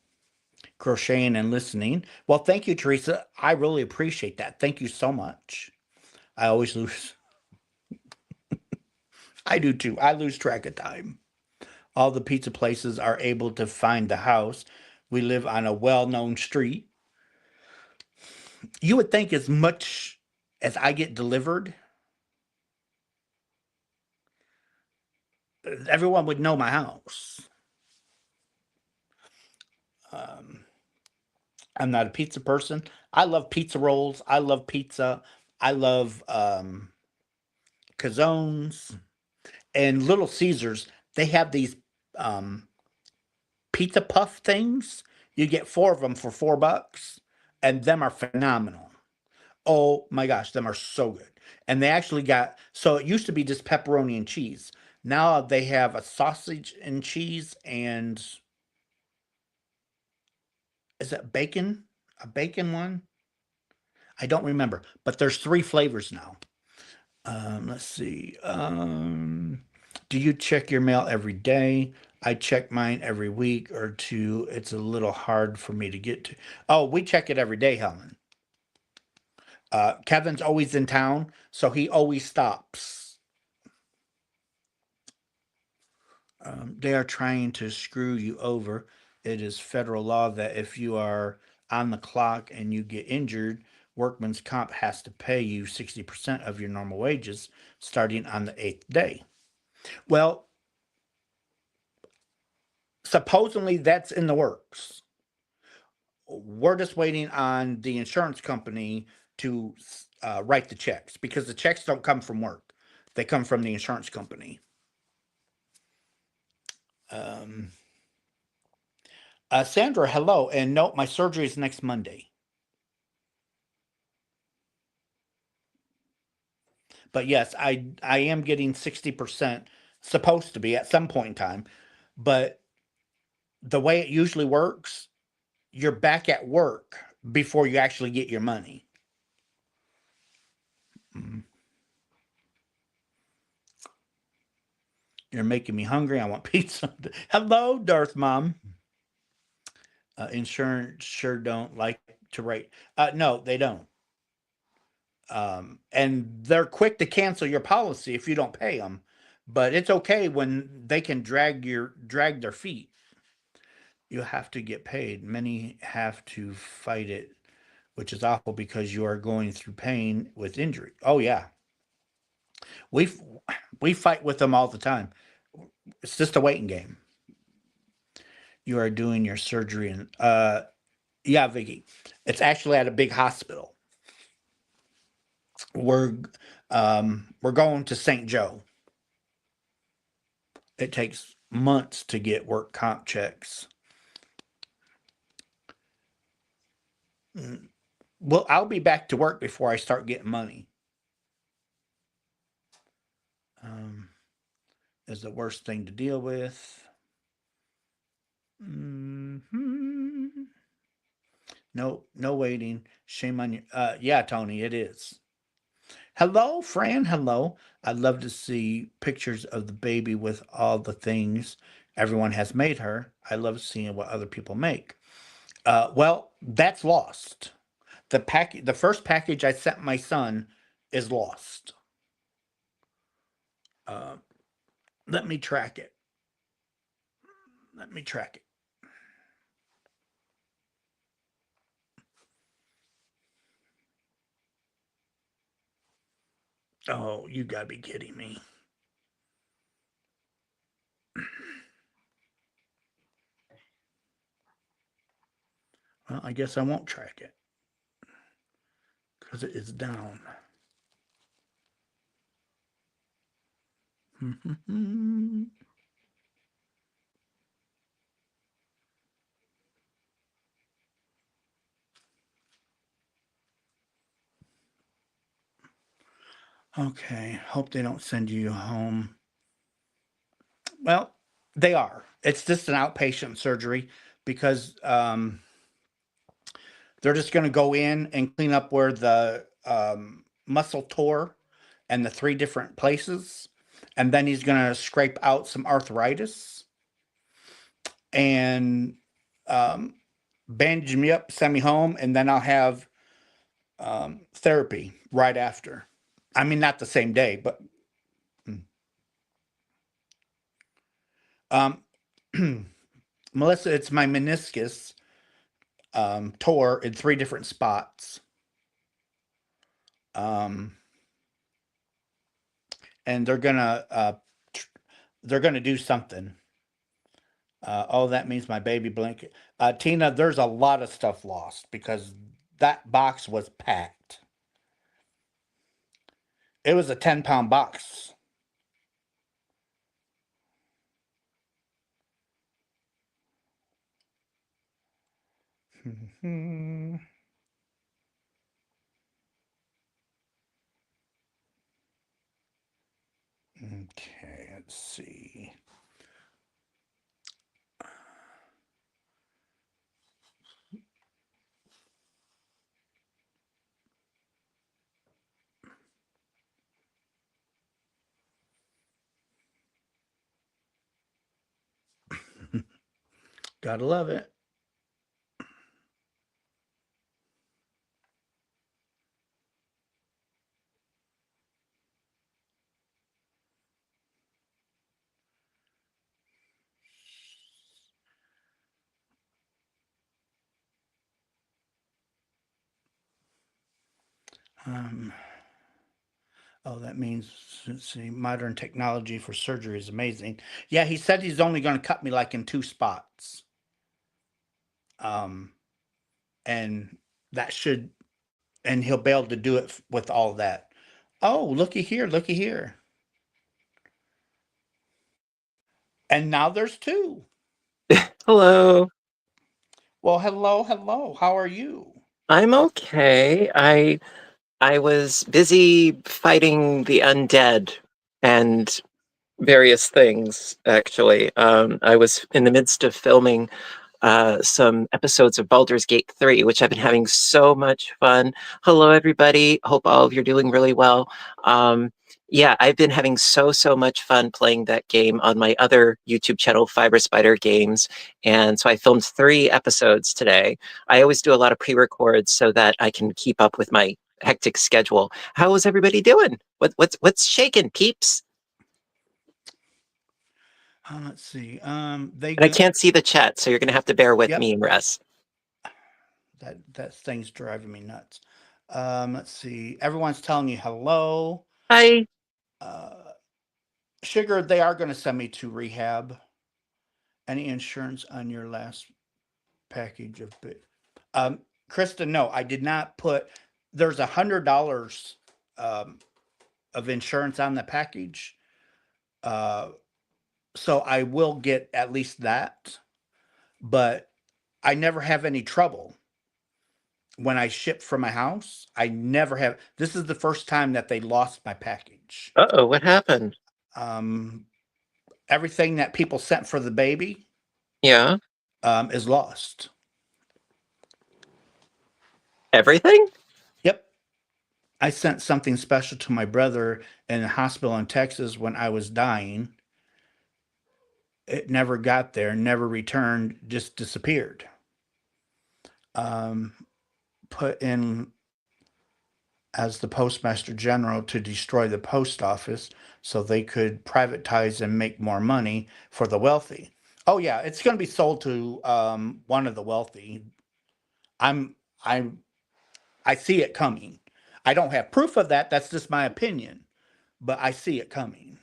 Crocheting and listening. Well, thank you, Teresa. I really appreciate that. Thank you so much. I always lose. I do too. I lose track of time. All the pizza places are able to find the house. We live on a well known street. You would think as much as I get delivered, everyone would know my house. Um, I'm not a pizza person. I love pizza rolls. I love pizza. I love calzones and Little Caesars. They have these um, pizza puff things. You get 4 of them for $4, and them are phenomenal. Oh my gosh, them are so good. And they actually got, so it used to be just pepperoni and cheese. Now they have a sausage and cheese and is it bacon? A bacon one? I don't remember, but there's 3 flavors now. Let's see. Do you check your mail every day? I check mine every week or two. It's a little hard for me to get to. Oh, we check it every day, Helen. Kevin's always in town, so he always stops. They are trying to screw you over. It is federal law that if you are on the clock and you get injured, workman's comp has to pay you 60% of your normal wages starting on the eighth day. Well, supposedly that's in the works. We're just waiting on the insurance company to write the checks because the checks don't come from work, they come from the insurance company. Um, Sandra, hello. And no, my surgery is next Monday. But yes, I am getting 60%, supposed to be at some point in time. But the way it usually works, you're back at work before you actually get your money. Mm. You're making me hungry. I want pizza. Hello, Darth Mom. Insurance sure don't like to write. No, they don't. And they're quick to cancel your policy if you don't pay them. But it's okay when they can drag their feet. You have to get paid. Many have to fight it, which is awful because you are going through pain with injury. Oh yeah, we we fight with them all the time. It's just a waiting game. You are doing your surgery and yeah, Vicky, it's actually at a big hospital. We're going to St. Joe. It takes months to get work comp checks. Mm, well, I'll be back to work before I start getting money. Um, is the worst thing to deal with. Hmm. No, no waiting. Shame on you. Yeah, Tony, it is. Hello, Fran. Hello. I'd love to see pictures of the baby with all the things everyone has made her. I love seeing what other people make. Well, that's lost. The first package I sent my son is lost. Uh, let me track it. Let me track it. Oh, you gotta be kidding me. Well, I guess I won't track it because it is down. Okay, hope they don't send you home. Well, they are. It's just an outpatient surgery because they're just going to go in and clean up where the muscle tore and the three different places. And then he's going to scrape out some arthritis and um, bandage me up, send me home, and then I'll have therapy right after. I mean, not the same day, but mm. um, Melissa, it's my meniscus tore in three different spots. Um, and they're gonna do something. Oh, that means my baby blanket. Tina, there's a lot of stuff lost because that box was packed. It was a 10-pound box. Okay, let's see. Gotta love it. Um, oh, that means, let's see, modern technology for surgery is amazing. Yeah, he said he's only going to cut me like in two spots. Um, and that should, and he'll be able to do it with all that. Oh, looky here, looky here. And now there's two. Hello. Well, hello, hello. How are you? I'm okay. I was busy fighting the undead and various things, actually. I was in the midst of filming some episodes of Baldur's Gate 3, which I've been having so much fun. Hello, everybody. Hope all of you are doing really well. Yeah, I've been having so much fun playing that game on my other YouTube channel, Fiber Spider Games. And so I filmed 3 episodes today. I always do a lot of pre-records so that I can keep up with my hectic schedule. How is everybody doing? What's shaking, peeps? Let's see. And I can't see the chat, so you're gonna have to bear with Yep. me and Russ. That thing's driving me nuts. Let's see. Everyone's telling you hello. Hi. Uh, Sugar, they are going to send me to rehab. Any insurance on your last package of bit? Um, Krista, no, I did not put. There's $100 um, of insurance on the package, uh, so I will get at least that. But I never have any trouble when I ship from my house. I never have. This is the first time that they lost my package. Uh-oh, what happened? Um, Everything that people sent for the baby Yeah, is lost. everything? Yep. I sent something special to my brother in the hospital in Texas when I was dying. It never got there, never returned, just disappeared. Um, Put in as the postmaster general to destroy the post office so they could privatize and make more money for the wealthy. Oh yeah, it's going to be sold to one of the wealthy. I'm I'm I see it coming. I don't have proof of that. That's just my opinion, but I see it coming.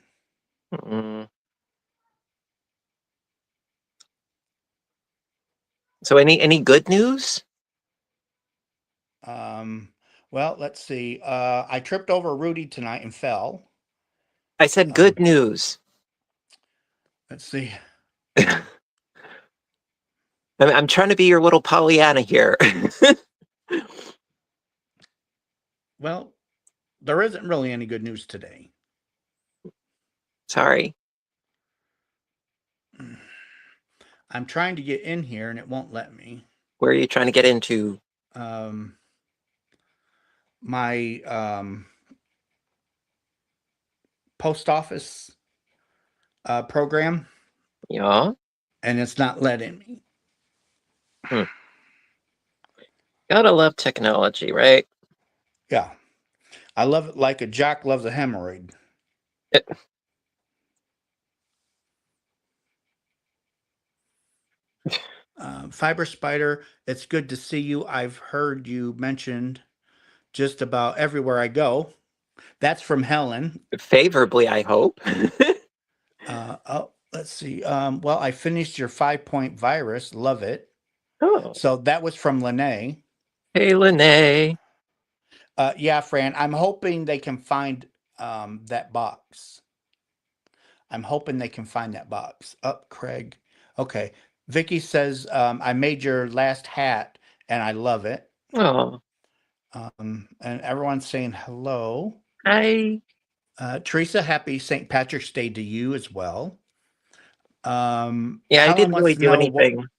Mm. So any good news? Um, well, let's see. I tripped over Rudy tonight and fell. I said good Um, news. let's see. I'm trying to be your little Pollyanna here. Well, there isn't really any good news today. Sorry. I'm trying to get in here and it won't let me. Where are you trying to get into? Um, my post office program, Yeah. and it's not letting me. Hmm. Gotta love technology, right? Yeah, I love it like a jock loves a hemorrhoid. It, Fiber Spider, it's good to see you. I've heard you mentioned just about everywhere I go. That's from Helen. favorably, I hope. Oh, let's see. Well, I finished your 5 point virus. Love it. Oh, So that was from Lene. hey, Lene. Yeah, Fran. I'm hoping they can find that box. I'm hoping they can find that box. Up, Craig. Okay. Vicky says I made your last hat and I love it. Oh, And everyone's saying hello. hi. Teresa, happy St. Patrick's Day to you as well. Yeah, I Helen didn't wants really to do know what. anything.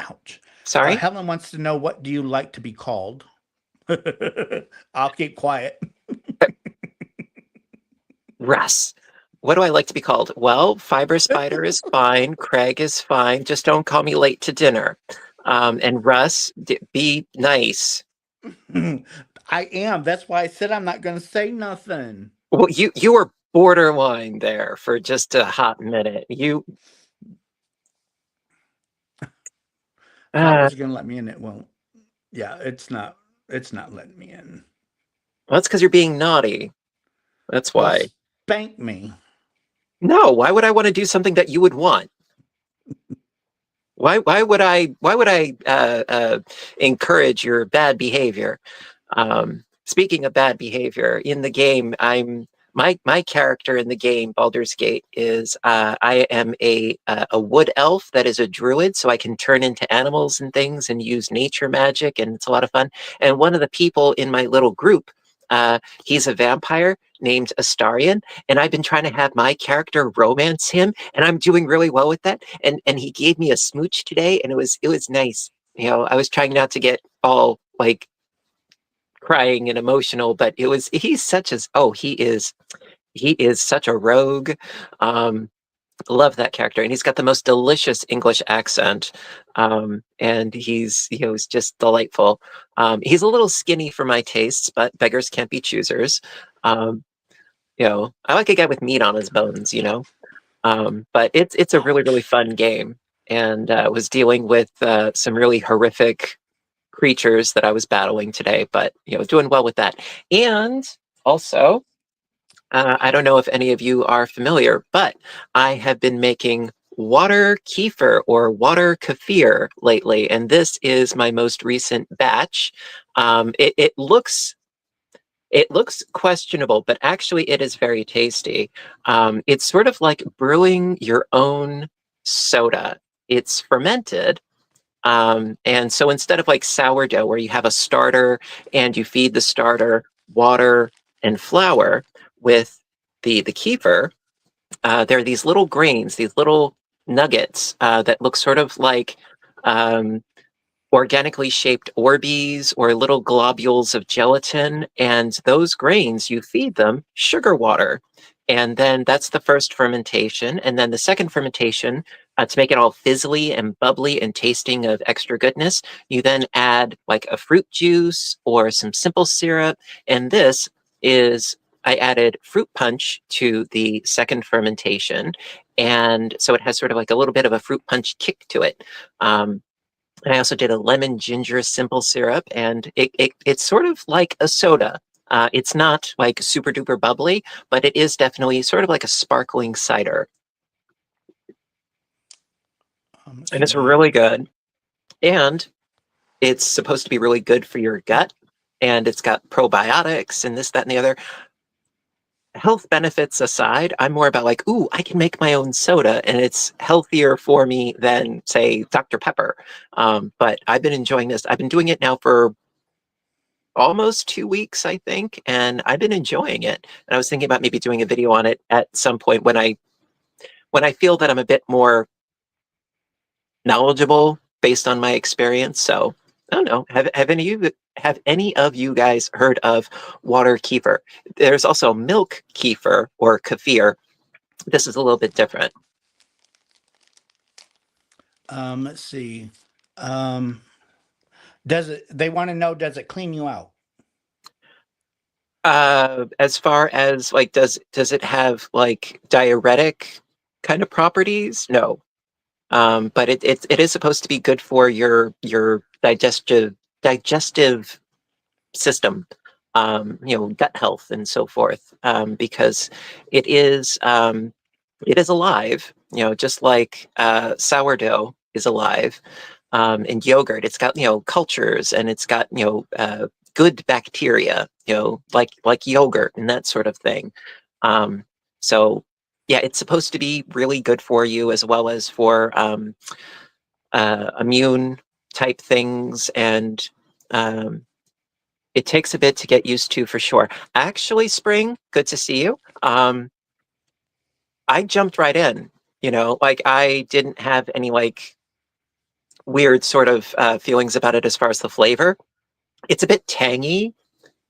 Ouch. Sorry, Helen wants to know what do you like to be called? I'll keep quiet. Russ. what do I like to be called? Well, Fiber Spider is fine. Craig is fine. Just don't call me late to dinner. And Russ, be nice. I am. That's why I said I'm not going to say nothing. Well, you were borderline there for just a hot minute. You, uh, Fiber's going to let me in. It won't. Yeah, it's not. It's not letting me in. well, that's because you're being naughty. That's Well, why. spank me. No, why would I want to do something that you would want? Why would I encourage your bad behavior? Speaking of bad behavior, in the game, my character in the game, Baldur's Gate, is I am a wood elf that is a druid, so I can turn into animals and things and use nature magic, and it's a lot of fun. And one of the people in my little group, he's a vampire named Astarion, and I've been trying to have my character romance him, and I'm doing really well with that. And he gave me a smooch today, and it was nice. I was trying not to get all like crying and emotional, but he's such as oh he is such a rogue. Um, love that character, and he's got the most delicious English accent, and he's just delightful. He's a little skinny for my tastes, but beggars can't be choosers. Um, I like a guy with meat on his bones. But it's a really really Ouch. fun game, and was dealing with some really horrific creatures that I was battling today, but doing well with that. And also, I don't know if any of you are familiar, but I have been making water kefir or water kefir lately, and this is my most recent batch. It looks questionable, but actually it is very tasty. It's sort of like brewing your own soda. It's fermented, and so instead of like sourdough, where you have a starter and you feed the starter water and flour with the kefir, there are these little grains, these little nuggets that look sort of like um, organically shaped Orbeez or little globules of gelatin. And those grains, you feed them sugar water. And then that's the first fermentation. And then the second fermentation, to make it all fizzly and bubbly and tasting of extra goodness, you then add like a fruit juice or some simple syrup. And this is, I added fruit punch to the second fermentation. And so it has sort of like a little bit of a fruit punch kick to it. And I also did a lemon ginger simple syrup, and it's sort of like a soda. It's not like super duper bubbly, but it is definitely sort of like a sparkling cider, Let's and it's see. really good. And it's supposed to be really good for your gut, and it's got probiotics and this, that, and the other. Health benefits aside, I'm more about like, ooh, I can make my own soda, and it's healthier for me than, say, Dr. Pepper. But I've been enjoying this. I've been doing it now for almost 2 weeks, I think, and I've been enjoying it. And I was thinking about maybe doing a video on it at some point when I feel that I'm a bit more knowledgeable based on my experience. So I don't know. Have any of you guys heard of water kefir? There's also milk kefir or kefir. This is a little bit different. Let's see. Um, does it? They want to know. Does it clean you out? As far as like, does it have like diuretic kind of properties? No. But it is supposed to be good for your digestive system, gut health and so forth, because it is um, it is alive, just like sourdough is alive, and yogurt. It's got cultures, and it's got good bacteria, like yogurt and that sort of thing. Um, so yeah, it's supposed to be really good for you as well as for immune type things, and um, it takes a bit to get used to for sure. Actually, Spring, good to see you. I jumped right in. Like I didn't have any like weird sort of feelings about it as far as the flavor. It's a bit tangy.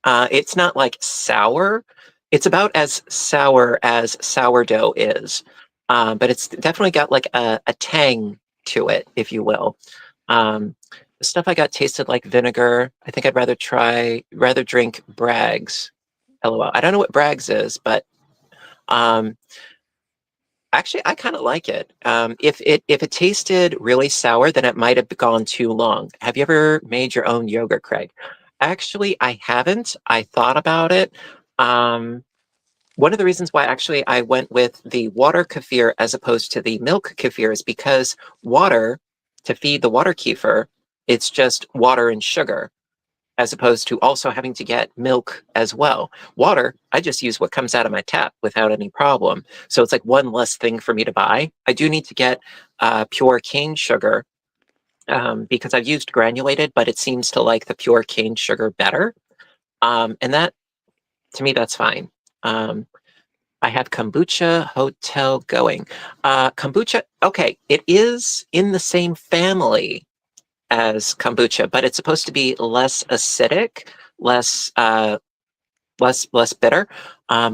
It's not like sour. It's about as sour as sourdough is, but it's definitely got like a tang to it, if you will. Um, the stuff I got tasted like vinegar. I think I'd rather drink Bragg's. LOL. I don't know what Bragg's is, but um, actually, I kind of like it. If it tasted really sour, then it might have gone too long. Have you ever made your own yogurt, Craig? Actually, I haven't. I thought about it. Um, One of the reasons why actually I went with the water kefir as opposed to the milk kefir is because water, to feed the water kefir, it's just water and sugar, as opposed to also having to get milk as well. Water, I just use what comes out of my tap without any problem. So it's like one less thing for me to buy. I do need to get pure cane sugar because I've used granulated, but it seems to like the pure cane sugar better. And that, to me, that's fine. Um, I have kombucha hotel going. Kombucha, okay, it is in the same family as kombucha, but it's supposed to be less acidic, less less bitter.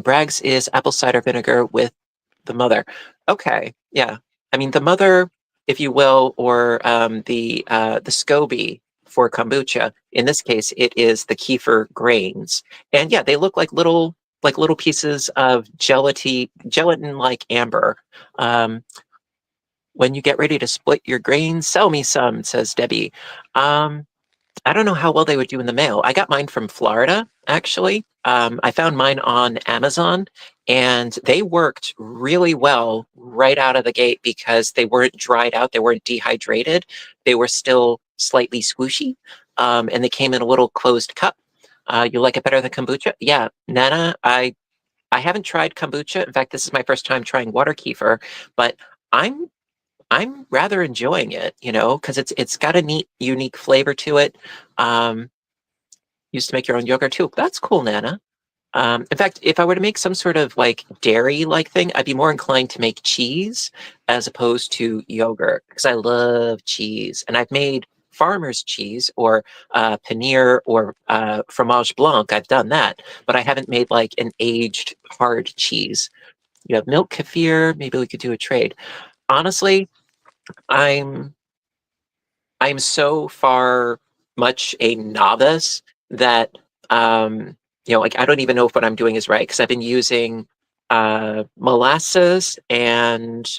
Bragg's is apple cider vinegar with the mother. Okay, yeah. I mean the mother, if you will, or the SCOBY for kombucha. In this case, it is the kefir grains, and yeah, they look like little pieces of gelatin like amber. Um, when you get ready to split your grains, sell me some, says Debbie. Um, I don't know how well they would do in the mail. I got mine from Florida, actually. I found mine on Amazon, and they worked really well right out of the gate because they weren't dried out, they weren't dehydrated, they were still slightly squishy, and they came in a little closed cup. You like it better than kombucha? Yeah, Nana, I haven't tried kombucha. In fact, this is my first time trying water kefir, but I'm I'm rather enjoying it, because it's got a neat, unique flavor to it. Um, Used to make your own yogurt too. That's cool, Nana. In fact, if I were to make some sort of like dairy-like thing, I'd be more inclined to make cheese as opposed to yogurt because I love cheese, and I've made farmer's cheese or paneer or fromage blanc. I've done that, but I haven't made like an aged hard cheese. You have milk kefir. Maybe we could do a trade. Honestly, I'm I'm so far much a novice that like I don't even know if what I'm doing is right because I've been using molasses and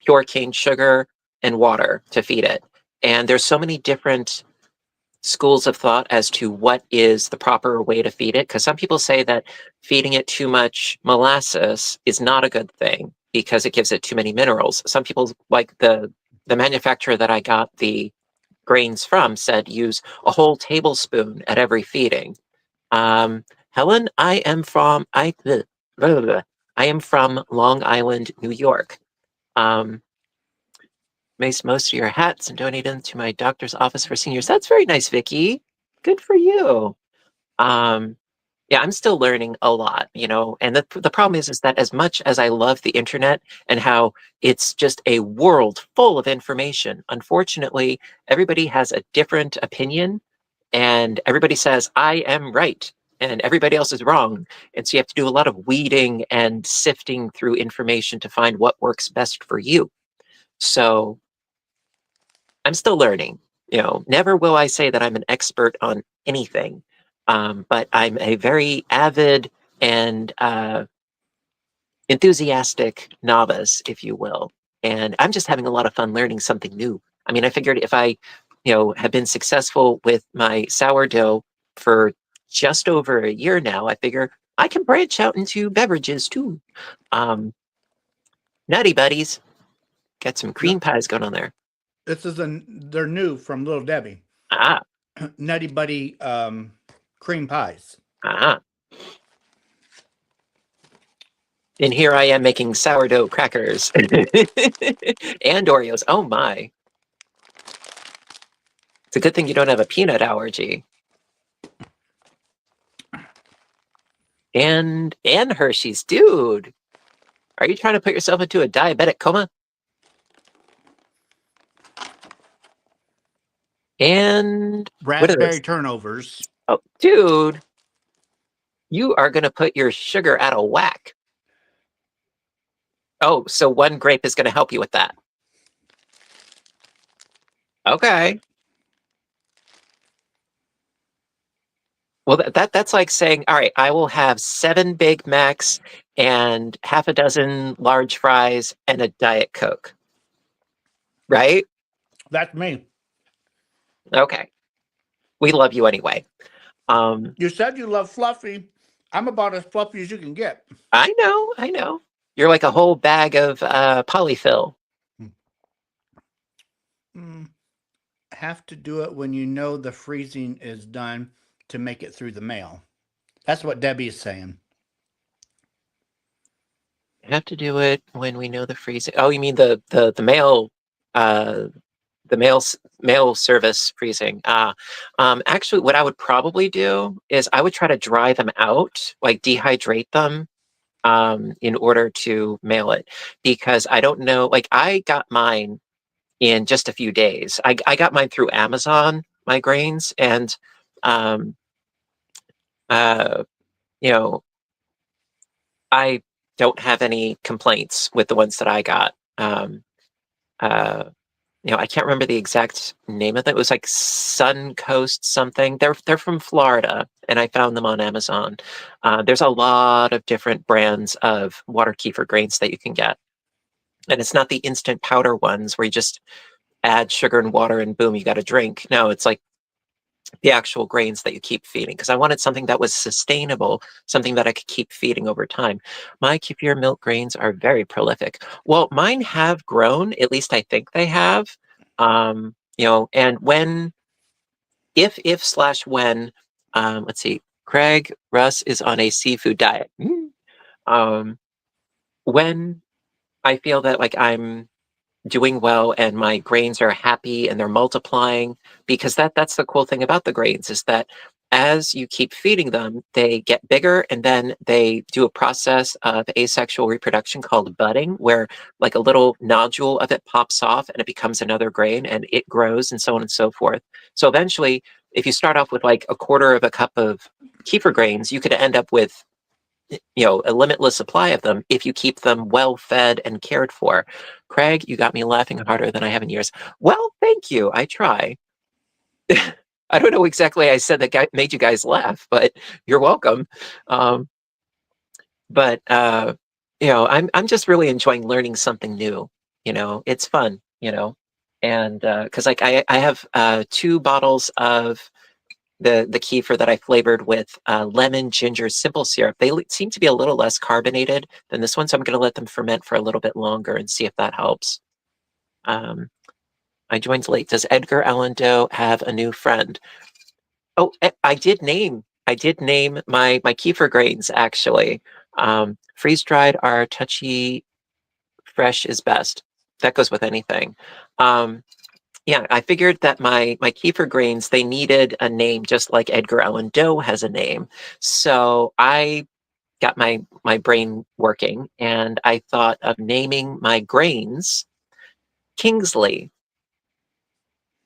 pure cane sugar and water to feed it. And there's so many different schools of thought as to what is the proper way to feed it. Because some people say that feeding it too much molasses is not a good thing because it gives it too many minerals. Some people, like the manufacturer that I got the grains from, said use a whole tablespoon at every feeding. Helen, I am from Long Island, New York. Um, Makes most of your hats and donate them to my doctor's office for seniors. That's very nice, Vicky. Good for you. Um, yeah, I'm still learning a lot, and the problem is that as much as I love the internet and how it's just a world full of information, unfortunately, everybody has a different opinion and everybody says, I am right. And everybody else is wrong. And so you have to do a lot of weeding and sifting through information to find what works best for you. So I'm still learning. Never will I say that I'm an expert on anything, but I'm a very avid and enthusiastic novice, if you will. And I'm just having a lot of fun learning something new. I mean, I figured if I, have been successful with my sourdough for just over a year now, I figure I can branch out into beverages too. Um, Nutty Buddies, got some No, cream pies going on there. they're new from Little Debbie. Ah, Nutty Buddy cream pies. ah. And here I am making sourdough crackers and Oreos. Oh my. It's a good thing you don't have a peanut allergy. And Hershey's, dude. Are you trying to put yourself into a diabetic coma? And what are Raspberry those? turnovers. Oh, dude. You are going to put your sugar out of whack. Oh, so one grape is going to help you with that. Okay. Well, that's like saying, all right, I will have 7 Big Macs and half a dozen large fries and a Diet Coke. Right? That's me. Okay. We love you anyway. You said you love fluffy. I'm about as fluffy as you can get. I know, I know. You're like a whole bag of polyfill. Mm, have to do it when you know the freezing is done to make it through the mail. That's what Debbie is saying. Have to do it when we know the freezing. Oh, you mean the mail, uh, the mail service freezing. Actually, what I would probably do is I would try to dry them out, like dehydrate them, in order to mail it, because I don't know. Like I got mine in just a few days. I got mine through Amazon, my grains, and um, uh, you know, I don't have any complaints with the ones that I got. Uh, I can't remember the exact name of it. It was like Suncoast something. They're from Florida, and I found them on Amazon. There's a lot of different brands of water kefir grains that you can get, and it's not the instant powder ones where you just add sugar and water and boom, you got a drink. No, it's like the actual grains that you keep feeding, because I wanted something that was sustainable, something that I could keep feeding over time. My kefir milk grains are very prolific. Well, mine have grown, at least I think they have. And if slash when, let's see, Craig Russ is on a seafood diet. When I feel that like I'm doing well and my grains are happy and they're multiplying, because that's the cool thing about the grains is that as you keep feeding them, they get bigger, and then they do a process of asexual reproduction called budding, where like a little nodule of it pops off and it becomes another grain and it grows, and so on and so forth. So eventually, if you start off with like a quarter of a cup of kefir grains, you could end up with a limitless supply of them if you keep them well fed and cared for. Craig, you got me laughing harder than I have in years. Well, thank you. I try. I don't know exactly I said that made you guys laugh, but you're welcome. Um, but I'm just really enjoying learning something new. It's fun. And because like I have 2 bottles of the kefir that I flavored with lemon ginger simple syrup. They seem to be a little less carbonated than this one, so I'm going to let them ferment for a little bit longer and see if that helps. I joined late. Does Edgar Allan Doe have a new friend? Oh, I did name my kefir grains actually. Freeze dried are touchy. Fresh is best. That goes with anything. Yeah, I figured that my kefir grains, they needed a name just like Edgar Allan Doe has a name. So I got my brain working, and I thought of naming my grains Kingsley.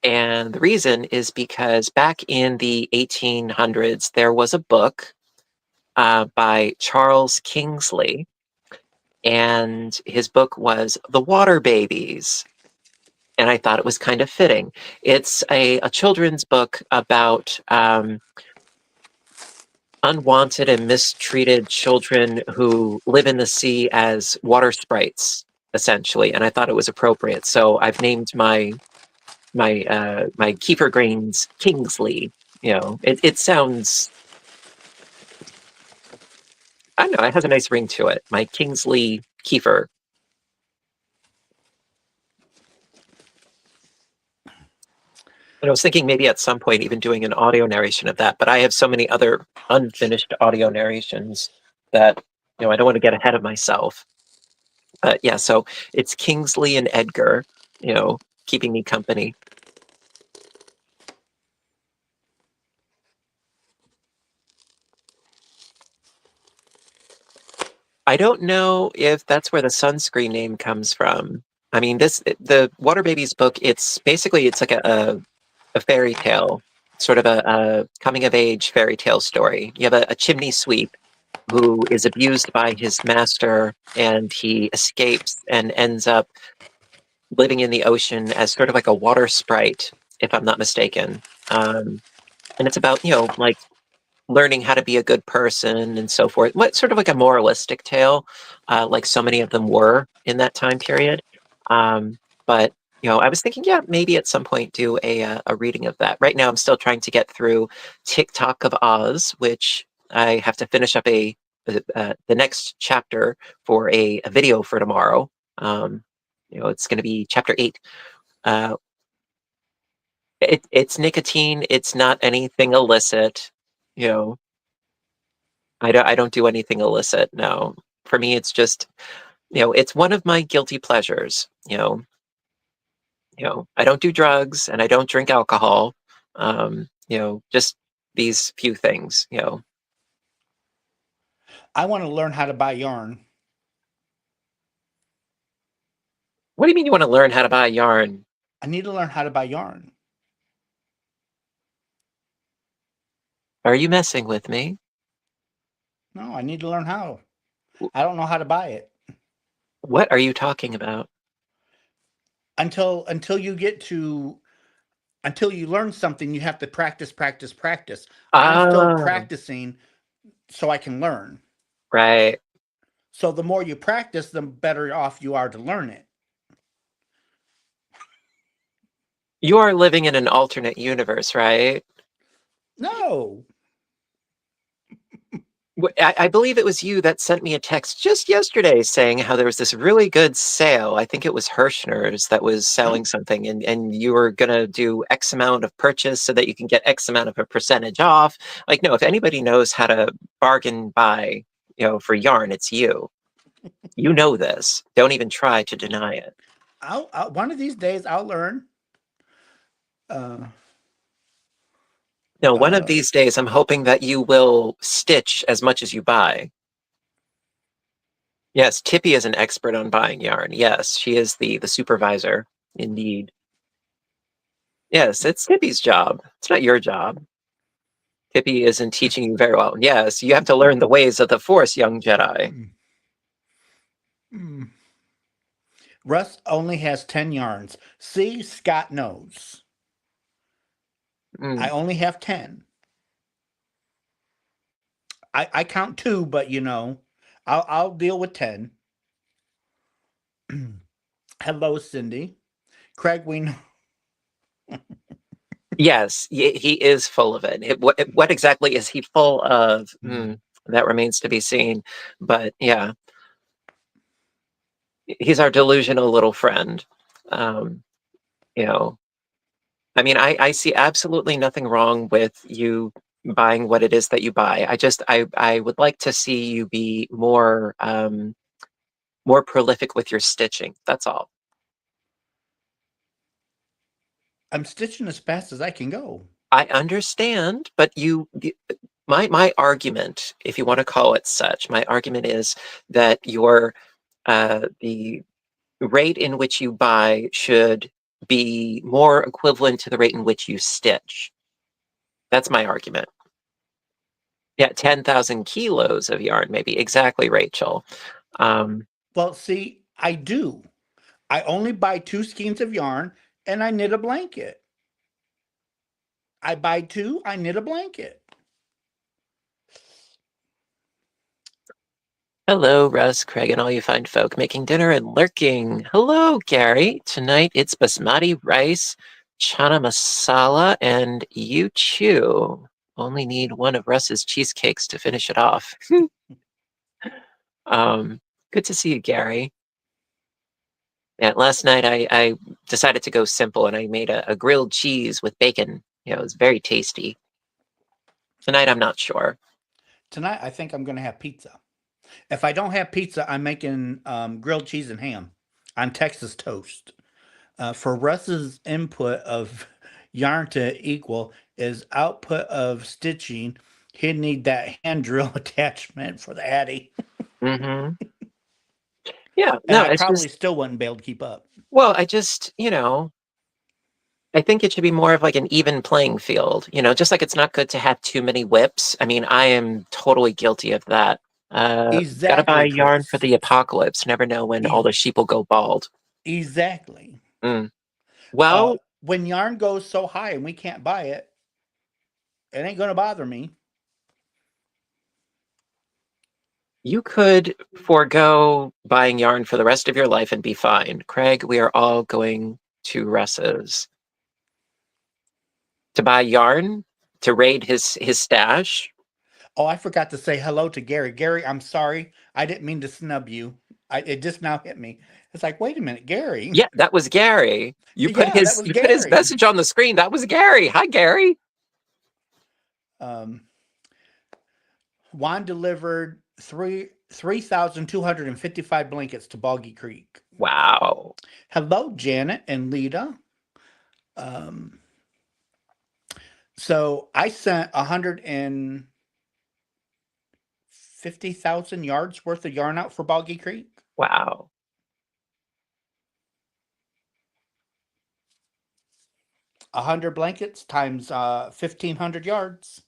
And the reason is because back in the 1800s, there was a book by Charles Kingsley, and his book was The Water Babies. And I thought it was kind of fitting. It's a children's book about unwanted and mistreated children who live in the sea as water sprites, essentially. And I thought it was appropriate. So I've named my kefir grains Kingsley. It sounds, I don't know, it has a nice ring to it. My Kingsley kefir. And I was thinking maybe at some point even doing an audio narration of that, but I have so many other unfinished audio narrations that I don't want to get ahead of myself. But yeah, so it's Kingsley and Edgar, keeping me company. I don't know if that's where the sunscreen name comes from. I mean, the Water Babies book, it's basically it's like a fairy tale. sort of a coming of age fairy tale story. You have a chimney sweep who is abused by his master, and he escapes and ends up living in the ocean as sort of like a water sprite, if I'm not mistaken. And it's about, like learning how to be a good person and so forth. What sort of like a moralistic tale, like so many of them were in that time period. But I was thinking, yeah, maybe at some point do a reading of that. Right now, I'm still trying to get through TikTok of Oz, which I have to finish up the next chapter for a video for tomorrow. It's going to be chapter 8. Uh, it's nicotine. It's not anything illicit. You know, I don't do anything illicit. No, for me, it's just it's one of my guilty pleasures. I don't do drugs and I don't drink alcohol. Just these few things. I want to learn how to buy yarn. What do you mean you want to learn how to buy yarn? I need to learn how to buy yarn. Are you messing with me? No, I need to learn how. I don't know how to buy it. What are you talking about? Until you get to until you learn something, you have to practice, practice, practice. I'm still Oh, practicing so I can learn. right. So the more you practice, the better off you are to learn it. You are living in an alternate universe, right? No. I believe it was you that sent me a text just yesterday saying how there was this really good sale. I think it was Herrschners that was Huh? selling something, and you were going to do X amount of purchase so that you can get X amount of a percentage off. Like, no, if anybody knows how to bargain buy, for yarn, it's you. You know this. Don't even try to deny it. One of these days I'll learn. Uh, No, one of uh, these days, I'm hoping that you will stitch as much as you buy. Yes, Tippy is an expert on buying yarn. Yes, she is the supervisor. Indeed. Yes, it's Tippy's job. It's not your job. Tippy isn't teaching you very well. Yes, you have to learn the ways of the Force, young Jedi. mm, mm. Russ only has 10 yarns. See, Scott knows. I Mm. only have 10. I count two, but I'll deal with 10. Hello, Cindy. Craig, we know. Yes, he is full of it. What exactly is he full of? That remains to be seen. But yeah, he's our delusional little friend. Um, you know, I mean, I see absolutely nothing wrong with you buying what it is that you buy. I would like to see you be more prolific with your stitching. That's all. I'm stitching as fast as I can go. I understand, but my argument, if you want to call it such, my argument is that the rate in which you buy should be more equivalent to the rate in which you stitch. That's my argument. Yeah, 10,000 kilos of yarn, maybe. Exactly, Rachel. Um, Well, see, I do. I only buy two skeins of yarn and I knit a blanket. I buy two, I knit a blanket. Hello, Russ, Craig, and all you fine folk making dinner and lurking. Hello, Gary. Tonight it's basmati rice, chana masala, and you chew. Only need one of Russ's cheesecakes to finish it off. um, Good to see you, Gary. Yeah, last night I decided to go simple and I made a grilled cheese with bacon. It was very tasty. Tonight I'm not sure. Tonight, I think I'm going to have pizza. If I don't have pizza, I'm making grilled cheese and ham on Texas toast. For Russ's input of yarn to equal is output of stitching, he'd need that hand drill attachment for the Addy. Hmm. Yeah, And no, I it's probably just, still wouldn't be able to keep up. well, I just, I think it should be more of like an even playing field, just like it's not good to have too many whips. I mean, I am totally guilty of that. Gotta buy Exactly, yarn for Chris. the apocalypse. Never know when all E- the sheep will go bald. exactly. Mm. Well, When yarn goes so high and we can't buy it, it ain't gonna bother me. you could forego buying yarn for the rest of your life and be fine. Craig, we are all going to Russ's to buy yarn to raid his stash. Oh, I forgot to say hello to Gary. Gary, I'm sorry. I didn't mean to snub you. It just now hit me. It's like, wait a minute, Gary. Yeah, that was Gary. You put Yeah, that his was you put his Gary. message on the screen. That was Gary. Hi, Gary. Um, Juan delivered 3,255 blankets to Boggy Creek. Wow. Hello, Janet and Lita. Um, so I sent 150,000 yards worth of yarn out for Boggy Creek. Wow. 100 blankets times 1,500 yards.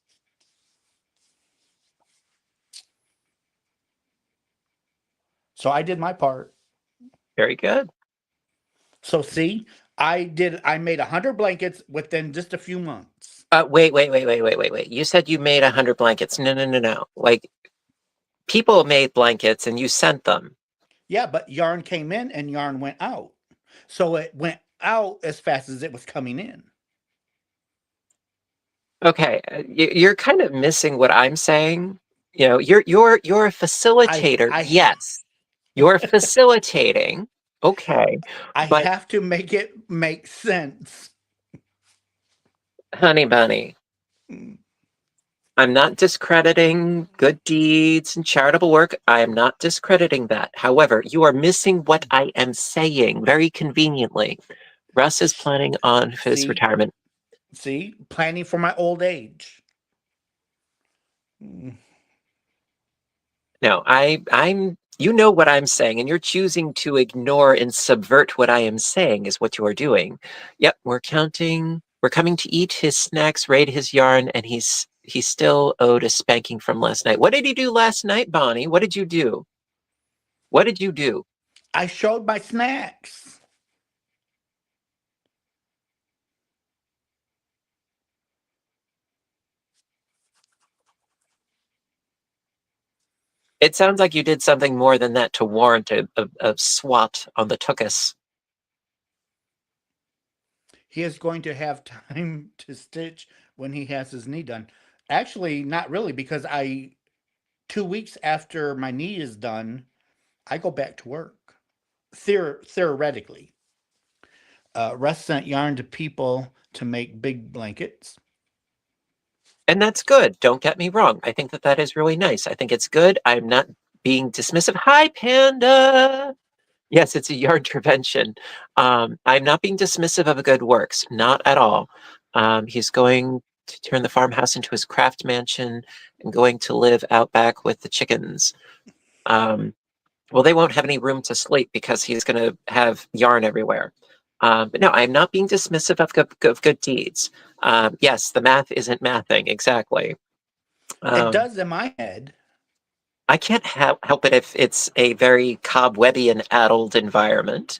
So I did my part. Very good. So see, I made 100 blankets within just a few months. Wait. You said you made 100 blankets. No, no, no, no. Like people made blankets and you sent them. Yeah, but yarn came in and yarn went out. So it went out as fast as it was coming in. Okay, you're kind of missing what I'm saying. You're a I facilitator. I Yes, you're facilitating. Okay, I but have to make it make sense. honey bunny, Mm. I'm not discrediting good deeds and charitable work. I am not discrediting that. However, you are missing what I am saying very conveniently. Russ is planning on his See, retirement. see, planning for my old age. Mm. No, I'm you know what I'm saying, and you're choosing to ignore and subvert what I am saying is what you're doing. Yep, we're counting. We're coming to eat his snacks, raid his yarn, and he's still owed a spanking from last night. What did he do last night, Bonnie? What did you do? What did you do? I showed my snacks. It sounds like you did something more than that to warrant a swat on the tuchus. He is going to have time to stitch when he has his knee done. Actually, not really, because I 2 weeks after my knee is done, I go back to work. Theoretically, Russ sent yarn to people to make big blankets. And that's good. Don't get me wrong. I think that that is really nice. I think it's good. I'm not being dismissive. Hi, Panda. Yes, it's a yarn intervention. I'm not being dismissive of good works, not at all. He's going to turn the farmhouse into his craft mansion and going to live out back with the chickens. Um, well, they won't have any room to sleep because he's going to have yarn everywhere. But no, I'm not being dismissive of good deeds. Yes, the math isn't mathing, exactly. It Um, does in my head. I can't help it if it's a very cobwebby and addled environment.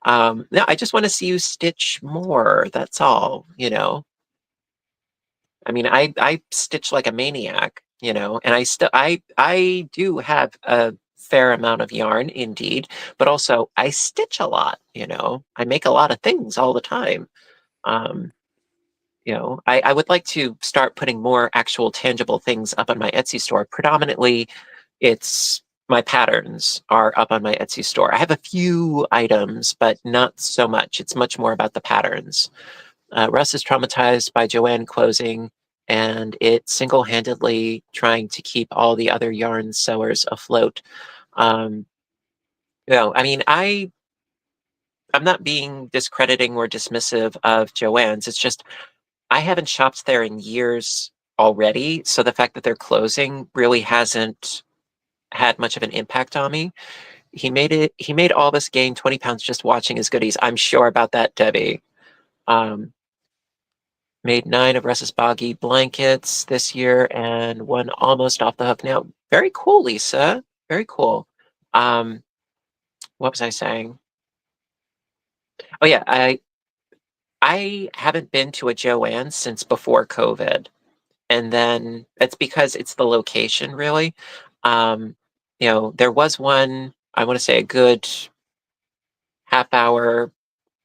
No, I just want to see you stitch more. That's all. I mean, I stitch like a maniac, and I do have a fair amount of yarn, indeed, but also I stitch a lot. I make a lot of things all the time. Um, I would like to start putting more actual tangible things up on my Etsy store. Predominantly, it's my patterns are up on my Etsy store. I have a few items, but not so much. It's much more about the patterns. Russ is traumatized by Joanne closing, and it single-handedly trying to keep all the other yarn sewers afloat. Um, I mean, I'm not being discrediting or dismissive of Joanne's. It's just I haven't shopped there in years already, so the fact that they're closing really hasn't had much of an impact on me. He made all of us gain 20 pounds just watching his goodies. I'm sure about that, Debbie. Um, Made 9 of Russ's Boggy blankets this year and one almost off the hook now. Very cool, Lisa. Very cool. What was I saying? Oh yeah, I haven't been to a Joanne since before COVID. And then it's because it's the location, really. There was one, I want to say a good half hour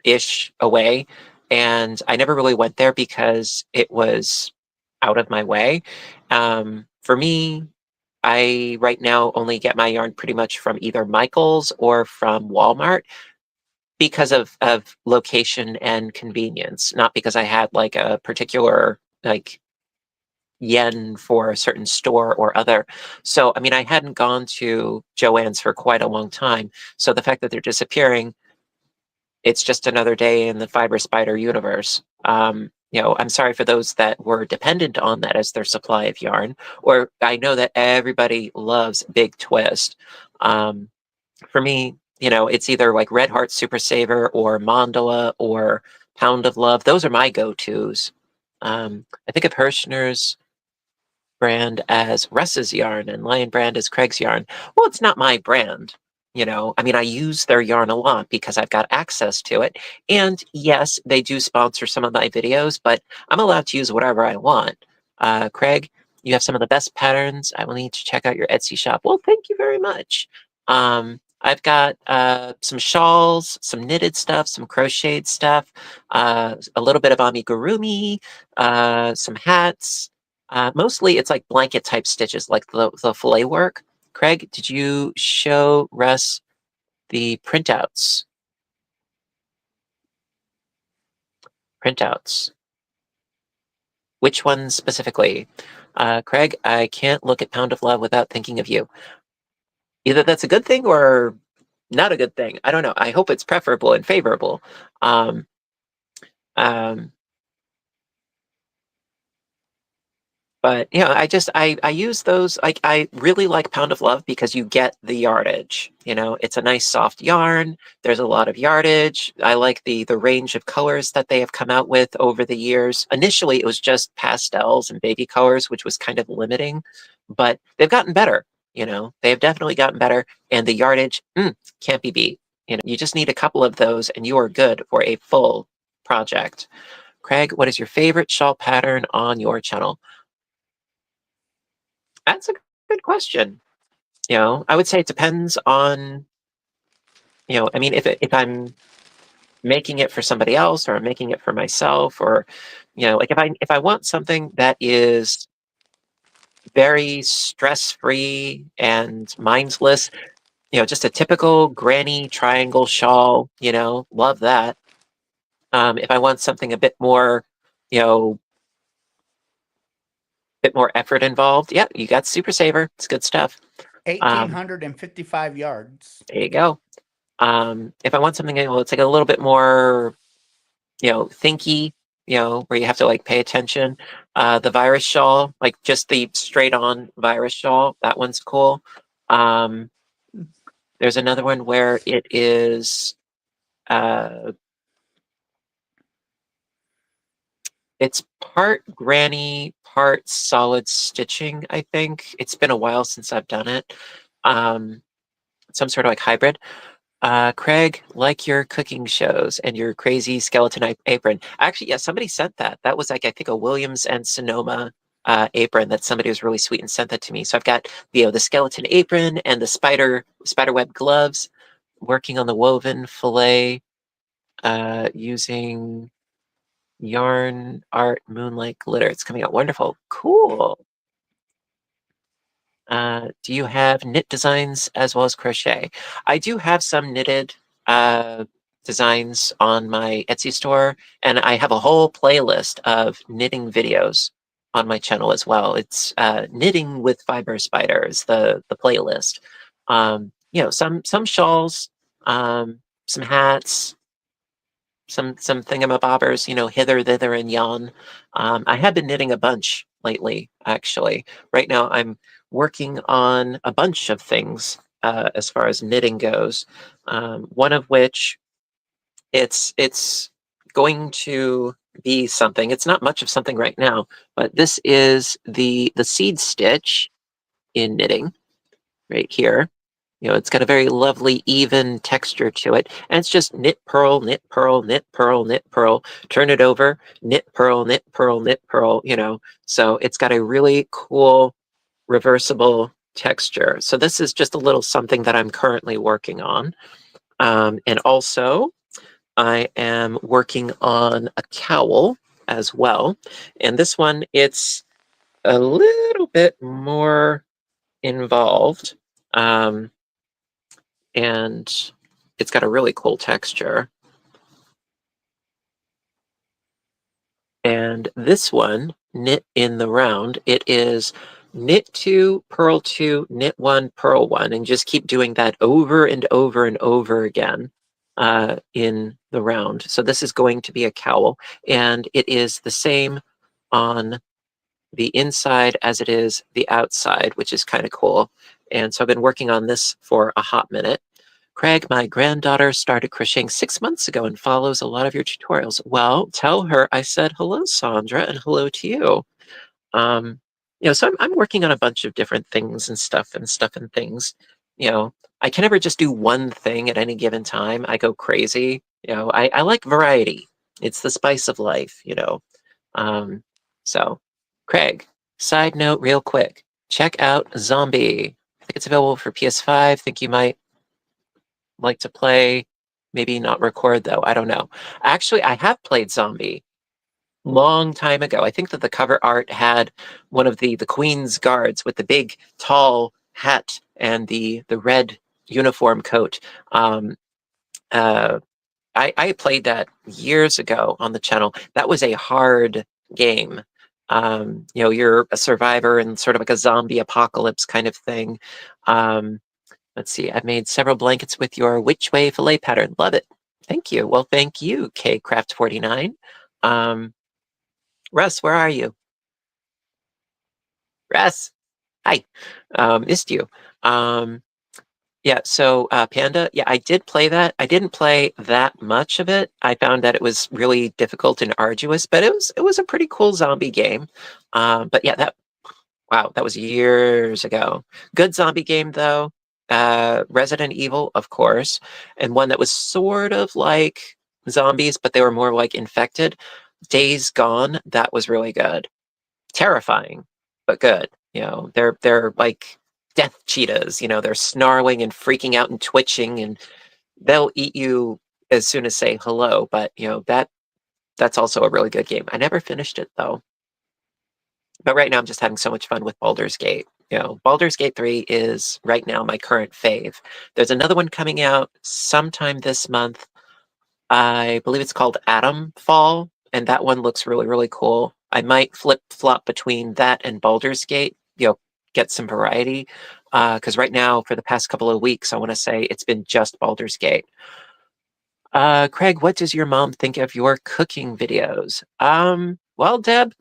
ish away, and I never really went there because it was out of my way. For me, I right now only get my yarn pretty much from either Michael's or from Walmart because of location and convenience, not because I had like a particular like yen for a certain store or other. So, I mean, I hadn't gone to Joann's for quite a long time. So the fact that they're disappearing, it's just another day in the fiber spider universe. I'm sorry for those that were dependent on that as their supply of yarn. Or I know that everybody loves Big Twist. For me, it's either like Red Heart Super Saver or Mandala or Pound of Love. Those are my go-tos. I think of Herrschners brand as Russ's yarn and Lion brand as Craig's yarn. Well, it's not my brand. I mean, I use their yarn a lot because I've got access to it. And yes, they do sponsor some of my videos, but I'm allowed to use whatever I want. Craig, you have some of the best patterns. I will need to check out your Etsy shop. Well, thank you very much. I've got some shawls, some knitted stuff, some crocheted stuff, a little bit of amigurumi, some hats. Mostly it's like blanket type stitches, like the fillet work. Craig, did you show Russ the printouts? Printouts. Which ones specifically? Craig, I can't look at Pound of Love without thinking of you. Either that's a good thing or not a good thing. I don't know. I hope it's preferable and favorable. Um, um, But I use those. Like I really like Pound of Love because you get the yardage. It's a nice soft yarn. There's a lot of yardage. I like the range of colors that they have come out with over the years. Initially, it was just pastels and baby colors, which was kind of limiting, but they've gotten better. They have definitely gotten better, and the yardage can't be beat. You just need a couple of those, and you are good for a full project. Craig, what is your favorite shawl pattern on your channel? That's a good question. I would say it depends on, I mean, if I'm making it for somebody else or I'm making it for myself or, like if I want something that is very stress-free and mindless, just a typical granny triangle shawl, love that. If I want something a you know, bit more effort involved, yeah, you got Super Saver. It's good stuff. 1,855 yards. There you go. If I want something, it's like a little bit more, thinky, where you have to like pay attention. The virus shawl, like just the straight on virus shawl, that one's cool. There's another one where it is, it's part granny, part solid stitching, I think. It's been a while since I've done it. Some sort of like hybrid. Craig, like your cooking shows and your crazy skeleton apron. Actually, yeah, somebody sent that. That was like, I think, a Williams and Sonoma apron that somebody was really sweet and sent that to me. So I've got the skeleton apron and the spiderweb gloves, working on the woven fillet using yarn art moonlight glitter. It's coming out wonderful. Cool. Do you have knit designs as well as crochet? I do have some knitted designs on my Etsy store, and I have a whole playlist of knitting videos on my channel as well. It's knitting with fiber spiders, the playlist. Some shawls, some hats, some thingamabobbers, hither, thither, and yon. I have been knitting a bunch lately, actually. Right now, I'm working on a bunch of things as far as knitting goes. One of which it's going to be something. It's not much of something right now, but this is the seed stitch in knitting right here. It's got a very lovely, even texture to it. And it's just knit, purl, knit, purl, knit, purl, knit, purl, turn it over, knit, purl, knit, purl, knit, purl, So it's got a really cool reversible texture. So this is just a little something that I'm currently working on. And also, I am working on a cowl as well. And this one, it's a little bit more involved. And it's got a really cool texture. And this one, knit in the round, it is knit 2, purl 2, knit 1, purl 1, and just keep doing that over and over and over again in the round. So this is going to be a cowl, and it is the same on the inside as it is the outside, which is kind of cool. And so I've been working on this for a hot minute. Craig, my granddaughter started crocheting 6 months ago and follows a lot of your tutorials. Well, tell her I said hello, Sandra, and hello to you. Um, so I'm working on a bunch of different things and stuff and things. I can never just do one thing at any given time. I go crazy. I like variety. It's the spice of life. Um, so, Craig, side note real quick. Check out Zombie. I think it's available for PS5. Think you might like to play. Maybe not record though. I don't know. Actually, I have played Zombie long time ago. I think that the cover art had one of the Queen's guards with the big tall hat and the red uniform coat. Um, uh, I played that years ago on the channel. That was a hard game. You're a survivor in sort of like a zombie apocalypse kind of thing. Um, Let's see. I've made several blankets with your Which Way fillet pattern. Love it. Thank you. Well, thank you, KCraft49. Russ, where are you? Russ, hi. Missed you. Yeah, so Panda, yeah, I did play that. I didn't play that much of it. I found that it was really difficult and arduous, but it was a pretty cool zombie game. But yeah, wow, that was years ago. Good zombie game though. Resident Evil, of course, and one that was sort of like zombies, but they were more like infected. Days Gone, that was really good. Terrifying, but good. They're like death cheetahs. They're snarling and freaking out and twitching, and they'll eat you as soon as say hello. But that's also a really good game. I never finished it though. But right now I'm just having so much fun with Baldur's Gate. Baldur's Gate 3 is right now my current fave. There's another one coming out sometime this month. I believe it's called Atom Fall, and that one looks really, really cool. I might flip flop between that and Baldur's Gate, get some variety. Because right now, for the past couple of weeks, I want to say it's been just Baldur's Gate. Craig, what does your mom think of your cooking videos? Well, Deb,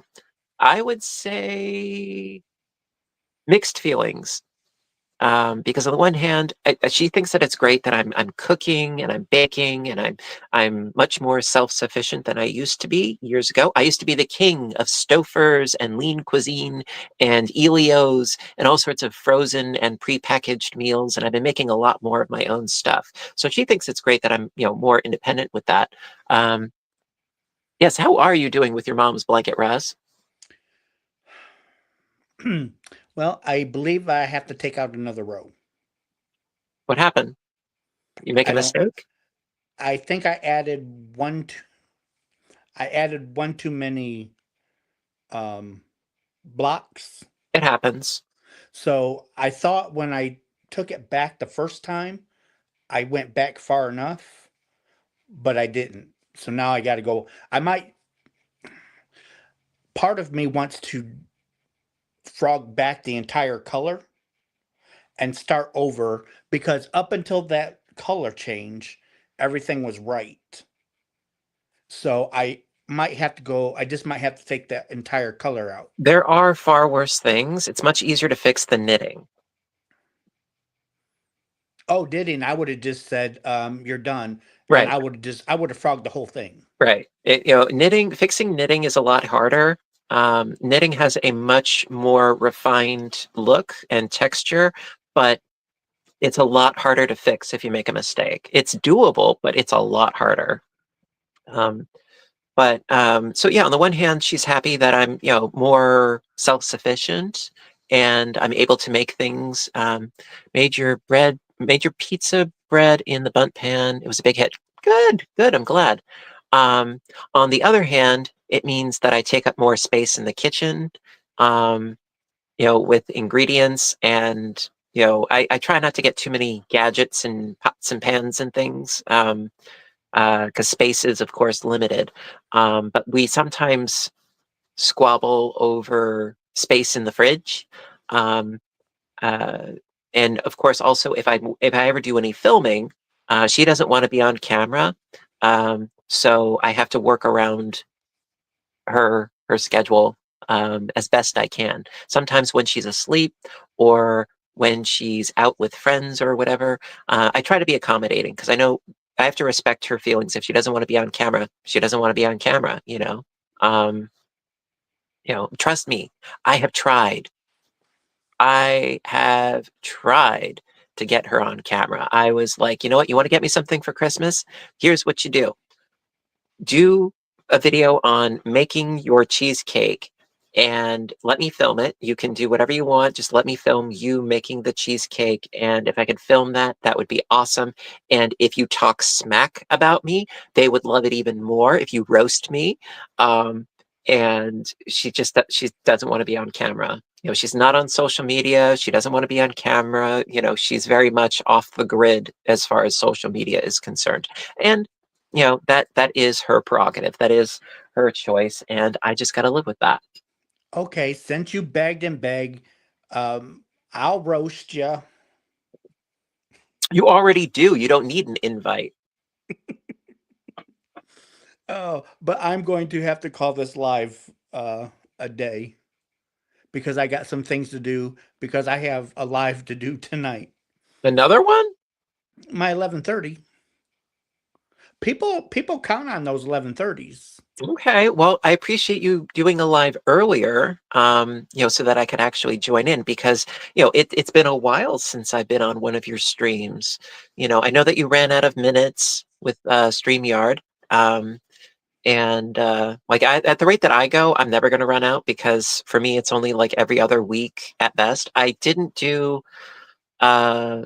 I would say mixed feelings. Because on the one hand, she thinks that it's great that I'm cooking and I'm baking and I'm much more self-sufficient than I used to be years ago. I used to be the king of Stofers and lean cuisine and Elios and all sorts of frozen and prepackaged meals, and I've been making a lot more of my own stuff. So she thinks it's great that I'm more independent with that. Yes, how are you doing with your mom's blanket, Raz? Well, I believe I have to take out another row. What happened? You make a I don't. mistake? I think I added one too many um, blocks. It happens. So I thought when I took it back the first time, I went back far enough, but I didn't. So now I got to go. I might. Part of me wants to frog back the entire color and start over because up until that color change, everything was right. So I might have to go. I just might have to take that entire color out. There are far worse things. It's much easier to fix than knitting. Oh, did he? And I would have just said, "You're done," and Right. I would have frogged the whole thing. Right. Fixing knitting is a lot harder. Knitting has a much more refined look and texture, but it's a lot harder to fix if you make a mistake. It's doable, but it's a lot harder. Um, so yeah, on the one hand, she's happy that I'm, more self-sufficient and I'm able to make things. Made your pizza bread in the bundt pan. It was a big hit. Good, good. I'm glad. Um, on the other hand, it means that I take up more space in the kitchen, um, with ingredients and I try not to get too many gadgets and pots and pans and things. Because space is, of course, limited. But we sometimes squabble over space in the fridge. Um, uh, and of course, also if I ever do any filming, she doesn't want to be on camera. So I have to work around her schedule as best I can. Sometimes when she's asleep or when she's out with friends or whatever, I try to be accommodating because I know I have to respect her feelings. If she doesn't want to be on camera, she doesn't want to be on camera. Um, trust me, I have tried. I have tried to get her on camera. I was like, you know what? You want to get me something for Christmas? Here's what you do a video on making your cheesecake and let me film it. You can do whatever you want. Just let me film you making the cheesecake. And if I could film that, that would be awesome. And if you talk smack about me, they would love it even more if you roast me. Um, and she doesn't want to be on camera. She's not on social media. She doesn't want to be on camera. She's very much off the grid as far as social media is concerned. And that is her prerogative. That is her choice, and I just got to live with that. Okay, since you begged and begged, I'll roast you. You already do. You don't need an invite. Oh, but I'm going to have to call this live a day because I got some things to do because I have a live to do tonight. Another one? My 11:30. People count on those 11:30s. Okay. Well, I appreciate you doing a live earlier, so that I could actually join in because, it's been a while since I've been on one of your streams. I know that you ran out of minutes with StreamYard. Um, and like at the rate that I go, I'm never going to run out because for me, it's only like every other week at best. I didn't do uh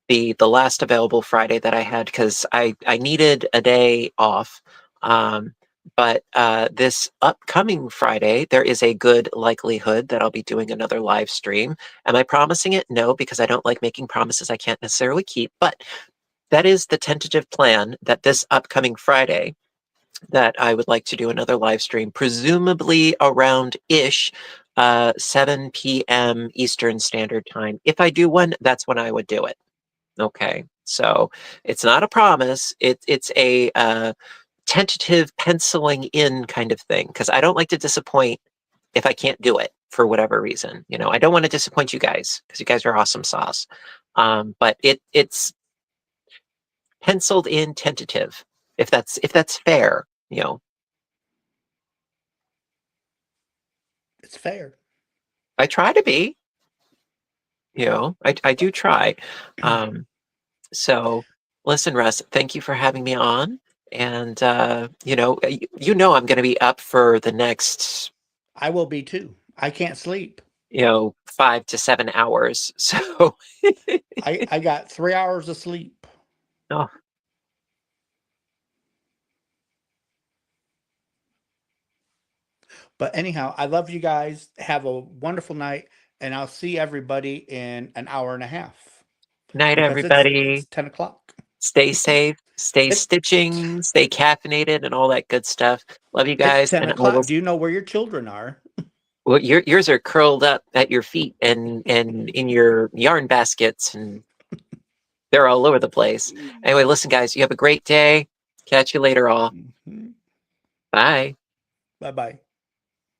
the last available Friday that I had because I needed a day off. Um, but this upcoming Friday, there is a good likelihood that I'll be doing another live stream. Am I promising it? No, because I don't like making promises I can't necessarily keep. But that is the tentative plan that this upcoming Friday that I would like to do another live stream, presumably around 7 p.m. Eastern Standard Time. If I do one, that's when I would do it. Okay, so it's not a promise. It's a tentative penciling in kind of thing because I don't like to disappoint if I can't do it for whatever reason. I don't want to disappoint you guys because you guys are awesome sauce. But it's penciled in tentative. If that's fair. It's fair. I try to be. I do try. Um, So, listen, Russ, thank you for having me on. And I'm going to be up for the next, I will be too. I can't sleep. 5 to 7 hours. So, I got 3 hours of sleep. oh, But anyhow, I love you guys. Have a wonderful night, and I'll see everybody in an hour and a half night, because it's everybody. 10 o'clock. Stay safe, stay It, stitching, stay caffeinated, and all that good stuff. Love you it's guys, ten and I will. o'clock. Do you know where your children are? Well, yours are curled up at your feet and in your yarn baskets, and they're all over the place. Anyway, listen, guys, you have a great day. Catch you later, all. Mhm. Bye. Bye bye.